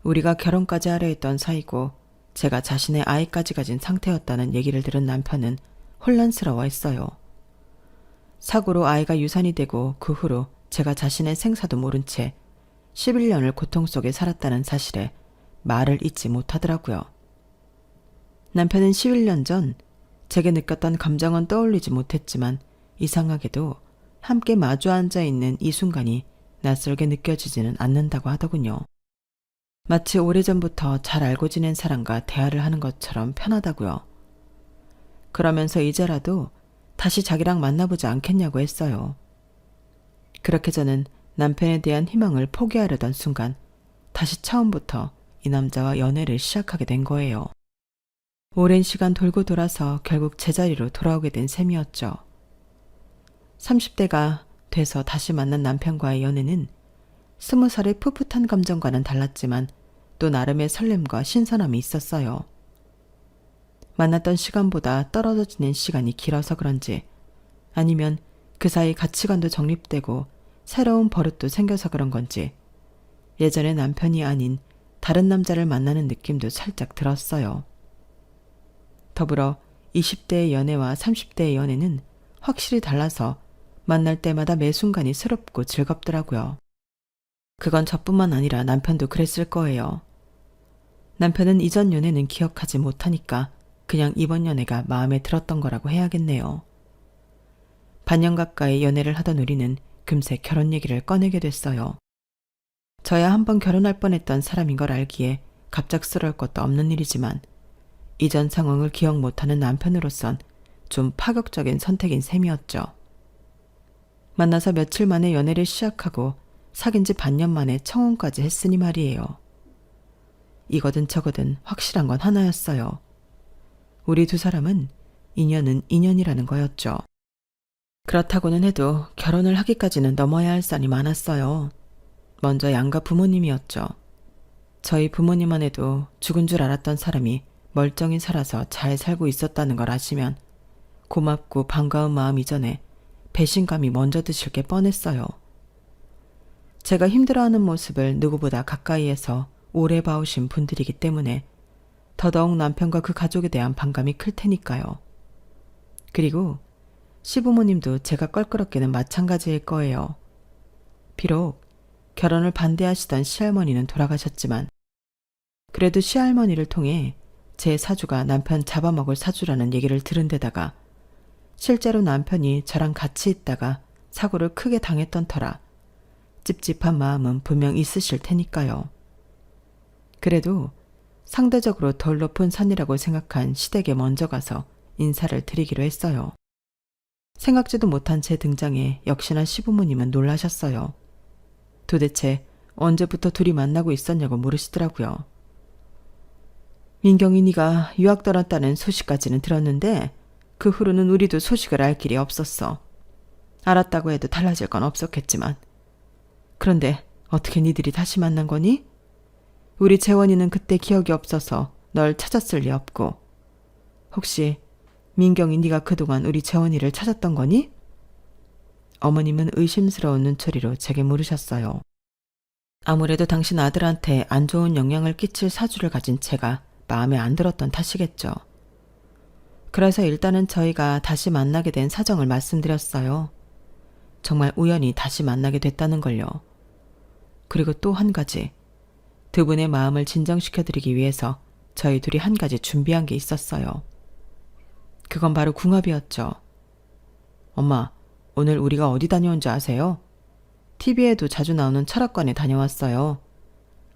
우리가 결혼까지 하려 했던 사이고 제가 자신의 아이까지 가진 상태였다는 얘기를 들은 남편은 혼란스러워했어요. 사고로 아이가 유산이 되고 그 후로 제가 자신의 생사도 모른 채 11년을 고통 속에 살았다는 사실에 말을 잇지 못하더라고요. 남편은 11년 전 제게 느꼈던 감정은 떠올리지 못했지만 이상하게도 함께 마주 앉아 있는 이 순간이 낯설게 느껴지지는 않는다고 하더군요. 마치 오래전부터 잘 알고 지낸 사람과 대화를 하는 것처럼 편하다고요. 그러면서 이제라도 다시 자기랑 만나보지 않겠냐고 했어요. 그렇게 저는 남편에 대한 희망을 포기하려던 순간 다시 처음부터 이 남자와 연애를 시작하게 된 거예요. 오랜 시간 돌고 돌아서 결국 제자리로 돌아오게 된 셈이었죠. 30대가 돼서 다시 만난 남편과의 연애는 20살의 풋풋한 감정과는 달랐지만 또 나름의 설렘과 신선함이 있었어요. 만났던 시간보다 떨어져 지낸 시간이 길어서 그런지 아니면 그 사이 가치관도 정립되고 새로운 버릇도 생겨서 그런 건지 예전의 남편이 아닌 다른 남자를 만나는 느낌도 살짝 들었어요. 더불어 20대의 연애와 30대의 연애는 확실히 달라서 만날 때마다 매 순간이 새롭고 즐겁더라고요. 그건 저뿐만 아니라 남편도 그랬을 거예요. 남편은 이전 연애는 기억하지 못하니까 그냥 이번 연애가 마음에 들었던 거라고 해야겠네요. 반년 가까이 연애를 하던 우리는 금세 결혼 얘기를 꺼내게 됐어요. 저야 한번 결혼할 뻔했던 사람인 걸 알기에 갑작스러울 것도 없는 일이지만 이전 상황을 기억 못하는 남편으로선 좀 파격적인 선택인 셈이었죠. 만나서 며칠 만에 연애를 시작하고 사귄 지 반년 만에 청혼까지 했으니 말이에요. 이거든 저거든 확실한 건 하나였어요. 우리 두 사람은 인연은 인연이라는 거였죠. 그렇다고는 해도 결혼을 하기까지는 넘어야 할 산이 많았어요. 먼저 양가 부모님이었죠. 저희 부모님만 해도 죽은 줄 알았던 사람이 멀쩡히 살아서 잘 살고 있었다는 걸 아시면 고맙고 반가운 마음 이전에 배신감이 먼저 드실 게 뻔했어요. 제가 힘들어하는 모습을 누구보다 가까이에서 오래 봐오신 분들이기 때문에 더더욱 남편과 그 가족에 대한 반감이 클 테니까요. 그리고 시부모님도 제가 껄끄럽게는 마찬가지일 거예요. 비록 결혼을 반대하시던 시할머니는 돌아가셨지만 그래도 시할머니를 통해 제 사주가 남편 잡아먹을 사주라는 얘기를 들은 데다가 실제로 남편이 저랑 같이 있다가 사고를 크게 당했던 터라 찝찝한 마음은 분명 있으실 테니까요. 그래도 상대적으로 덜 높은 산이라고 생각한 시댁에 먼저 가서 인사를 드리기로 했어요. 생각지도 못한 제 등장에 역시나 시부모님은 놀라셨어요. 도대체 언제부터 둘이 만나고 있었냐고 물으시더라고요. 민경이 네가 유학 떠났다는 소식까지는 들었는데 그 후로는 우리도 소식을 알 길이 없었어. 알았다고 해도 달라질 건 없었겠지만. 그런데 어떻게 니들이 다시 만난 거니? 우리 재원이는 그때 기억이 없어서 널 찾았을 리 없고. 혹시 민경이 네가 그동안 우리 재원이를 찾았던 거니? 어머님은 의심스러운 눈초리로 제게 물으셨어요. 아무래도 당신 아들한테 안 좋은 영향을 끼칠 사주를 가진 제가 마음에 안 들었던 탓이겠죠. 그래서 일단은 저희가 다시 만나게 된 사정을 말씀드렸어요. 정말 우연히 다시 만나게 됐다는 걸요. 그리고 또 한 가지, 두 분의 마음을 진정시켜드리기 위해서 저희 둘이 한 가지 준비한 게 있었어요. 그건 바로 궁합이었죠. 엄마, 오늘 우리가 어디 다녀온 줄 아세요? TV에도 자주 나오는 철학관에 다녀왔어요.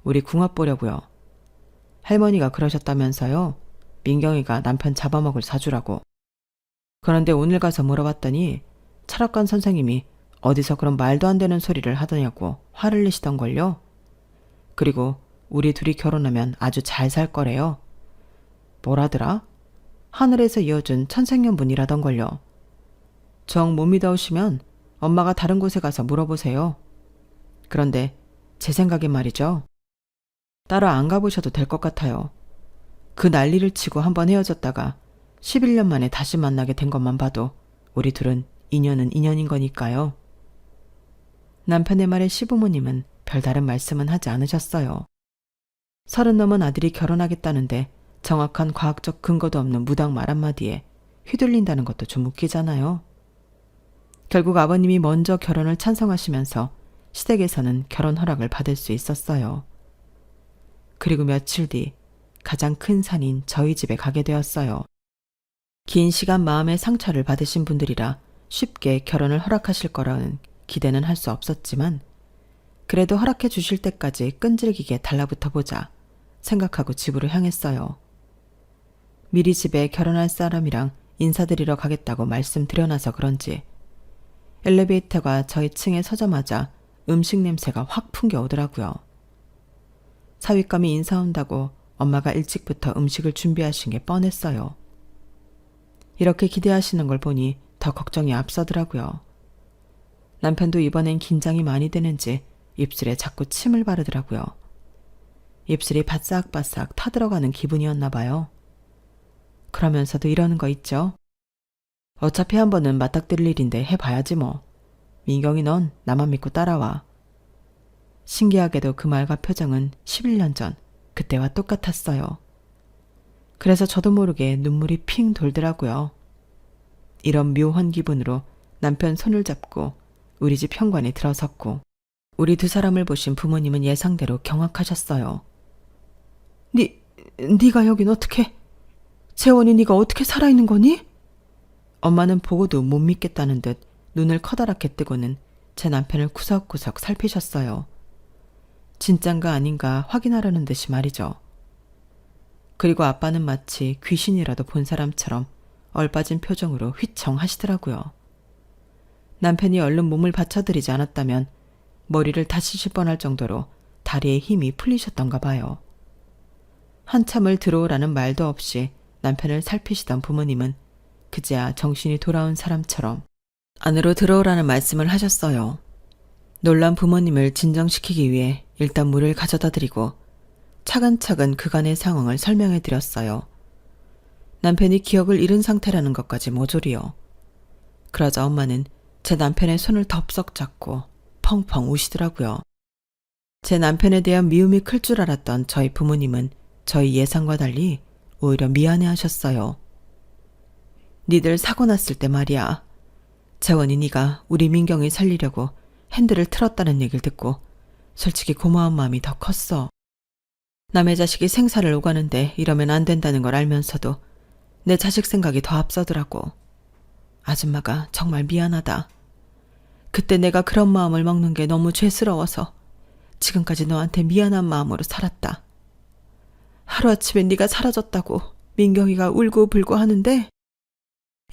우리 궁합 보려고요. 할머니가 그러셨다면서요. 민경이가 남편 잡아먹을 사주라고. 그런데 오늘 가서 물어봤더니 철학관 선생님이 어디서 그런 말도 안 되는 소리를 하더냐고 화를 내시던걸요. 그리고 우리 둘이 결혼하면 아주 잘 살 거래요. 뭐라더라? 하늘에서 이어준 천생연분이라던걸요. 정 못 믿어오시면 엄마가 다른 곳에 가서 물어보세요. 그런데 제 생각엔 말이죠. 따로 안 가보셔도 될 것 같아요. 그 난리를 치고 한번 헤어졌다가 11년 만에 다시 만나게 된 것만 봐도 우리 둘은 인연은 인연인 거니까요. 남편의 말에 시부모님은 별다른 말씀은 하지 않으셨어요. 30 넘은 아들이 결혼하겠다는데 정확한 과학적 근거도 없는 무당 말 한마디에 휘둘린다는 것도 좀 웃기잖아요. 결국 아버님이 먼저 결혼을 찬성하시면서 시댁에서는 결혼 허락을 받을 수 있었어요. 그리고 며칠 뒤 가장 큰 산인 저희 집에 가게 되었어요. 긴 시간 마음의 상처를 받으신 분들이라 쉽게 결혼을 허락하실 거라는 기대는 할 수 없었지만 그래도 허락해 주실 때까지 끈질기게 달라붙어 보자 생각하고 집으로 향했어요. 미리 집에 결혼할 사람이랑 인사드리러 가겠다고 말씀드려놔서 그런지 엘리베이터가 저희 층에 서자마자 음식 냄새가 확 풍겨오더라고요. 사윗감이 인사 온다고 엄마가 일찍부터 음식을 준비하신 게 뻔했어요. 이렇게 기대하시는 걸 보니 더 걱정이 앞서더라고요. 남편도 이번엔 긴장이 많이 되는지 입술에 자꾸 침을 바르더라고요. 입술이 바싹바싹 타들어가는 기분이었나 봐요. 그러면서도 이러는 거 있죠. 어차피 한 번은 맞닥뜨릴 일인데 해봐야지 뭐. 민경이 넌 나만 믿고 따라와. 신기하게도 그 말과 표정은 11년 전 그때와 똑같았어요. 그래서 저도 모르게 눈물이 핑 돌더라고요. 이런 묘한 기분으로 남편 손을 잡고 우리 집 현관에 들어섰고 우리 두 사람을 보신 부모님은 예상대로 경악하셨어요. 네가 여긴 어떻게? 재원이 네가 어떻게 살아있는 거니? 엄마는 보고도 못 믿겠다는 듯 눈을 커다랗게 뜨고는 제 남편을 구석구석 살피셨어요. 진짠가 아닌가 확인하려는 듯이 말이죠. 그리고 아빠는 마치 귀신이라도 본 사람처럼 얼빠진 표정으로 휘청 하시더라고요. 남편이 얼른 몸을 받쳐드리지 않았다면 머리를 다치실 뻔할 정도로 다리에 힘이 풀리셨던가 봐요. 한참을 들어오라는 말도 없이 남편을 살피시던 부모님은 그제야 정신이 돌아온 사람처럼 안으로 들어오라는 말씀을 하셨어요. 놀란 부모님을 진정시키기 위해 일단 물을 가져다 드리고 차근차근 그간의 상황을 설명해 드렸어요. 남편이 기억을 잃은 상태라는 것까지 모조리요. 그러자 엄마는 제 남편의 손을 덥석 잡고 펑펑 우시더라고요. 제 남편에 대한 미움이 클 줄 알았던 저희 부모님은 저희 예상과 달리 오히려 미안해 하셨어요. 니들 사고 났을 때 말이야. 재원이 네가 우리 민경이 살리려고 핸들을 틀었다는 얘기를 듣고 솔직히 고마운 마음이 더 컸어. 남의 자식이 생사를 오가는데 이러면 안 된다는 걸 알면서도 내 자식 생각이 더 앞서더라고. 아줌마가 정말 미안하다. 그때 내가 그런 마음을 먹는 게 너무 죄스러워서 지금까지 너한테 미안한 마음으로 살았다. 하루아침에 네가 사라졌다고 민경이가 울고 불고 하는데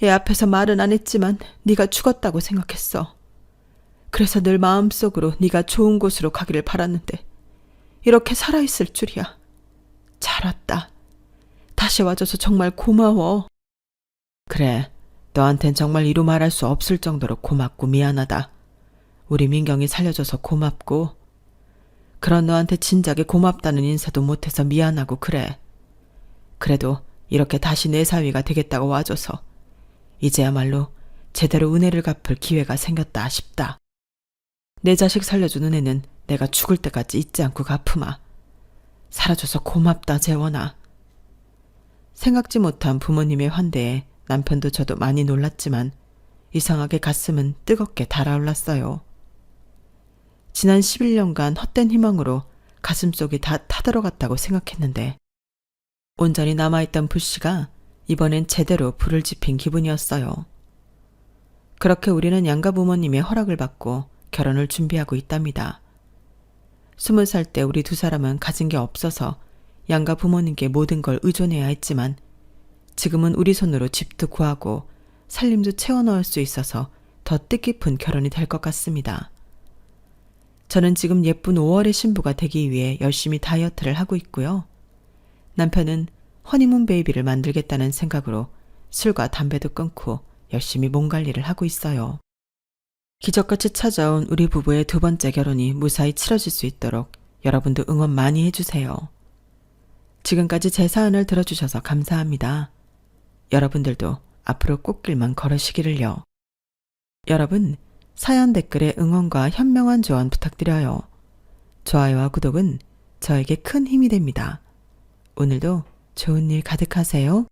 애 앞에서 말은 안 했지만 네가 죽었다고 생각했어. 그래서 늘 마음속으로 네가 좋은 곳으로 가기를 바랐는데 이렇게 살아있을 줄이야. 잘 왔다. 다시 와줘서 정말 고마워. 그래, 너한텐 정말 이루 말할 수 없을 정도로 고맙고 미안하다. 우리 민경이 살려줘서 고맙고 그런 너한테 진작에 고맙다는 인사도 못해서 미안하고 그래. 그래도 이렇게 다시 내 사위가 되겠다고 와줘서 이제야말로 제대로 은혜를 갚을 기회가 생겼다 싶다. 내 자식 살려준 은혜는 내가 죽을 때까지 잊지 않고 갚으마. 살아줘서 고맙다 재원아. 생각지 못한 부모님의 환대에 남편도 저도 많이 놀랐지만 이상하게 가슴은 뜨겁게 달아올랐어요. 지난 11년간 헛된 희망으로 가슴속이 다 타들어갔다고 생각했는데 온전히 남아있던 불씨가 이번엔 제대로 불을 지핀 기분이었어요. 그렇게 우리는 양가 부모님의 허락을 받고 결혼을 준비하고 있답니다. 20살 때 우리 두 사람은 가진 게 없어서 양가 부모님께 모든 걸 의존해야 했지만 지금은 우리 손으로 집도 구하고 살림도 채워넣을 수 있어서 더 뜻깊은 결혼이 될 것 같습니다. 저는 지금 예쁜 5월의 신부가 되기 위해 열심히 다이어트를 하고 있고요. 남편은 허니문 베이비를 만들겠다는 생각으로 술과 담배도 끊고 열심히 몸 관리를 하고 있어요. 기적같이 찾아온 우리 부부의 두 번째 결혼이 무사히 치러질 수 있도록 여러분도 응원 많이 해주세요. 지금까지 제 사연을 들어주셔서 감사합니다. 여러분들도 앞으로 꽃길만 걸으시기를요. 여러분, 사연 댓글에 응원과 현명한 조언 부탁드려요. 좋아요와 구독은 저에게 큰 힘이 됩니다. 오늘도 좋은 일 가득하세요.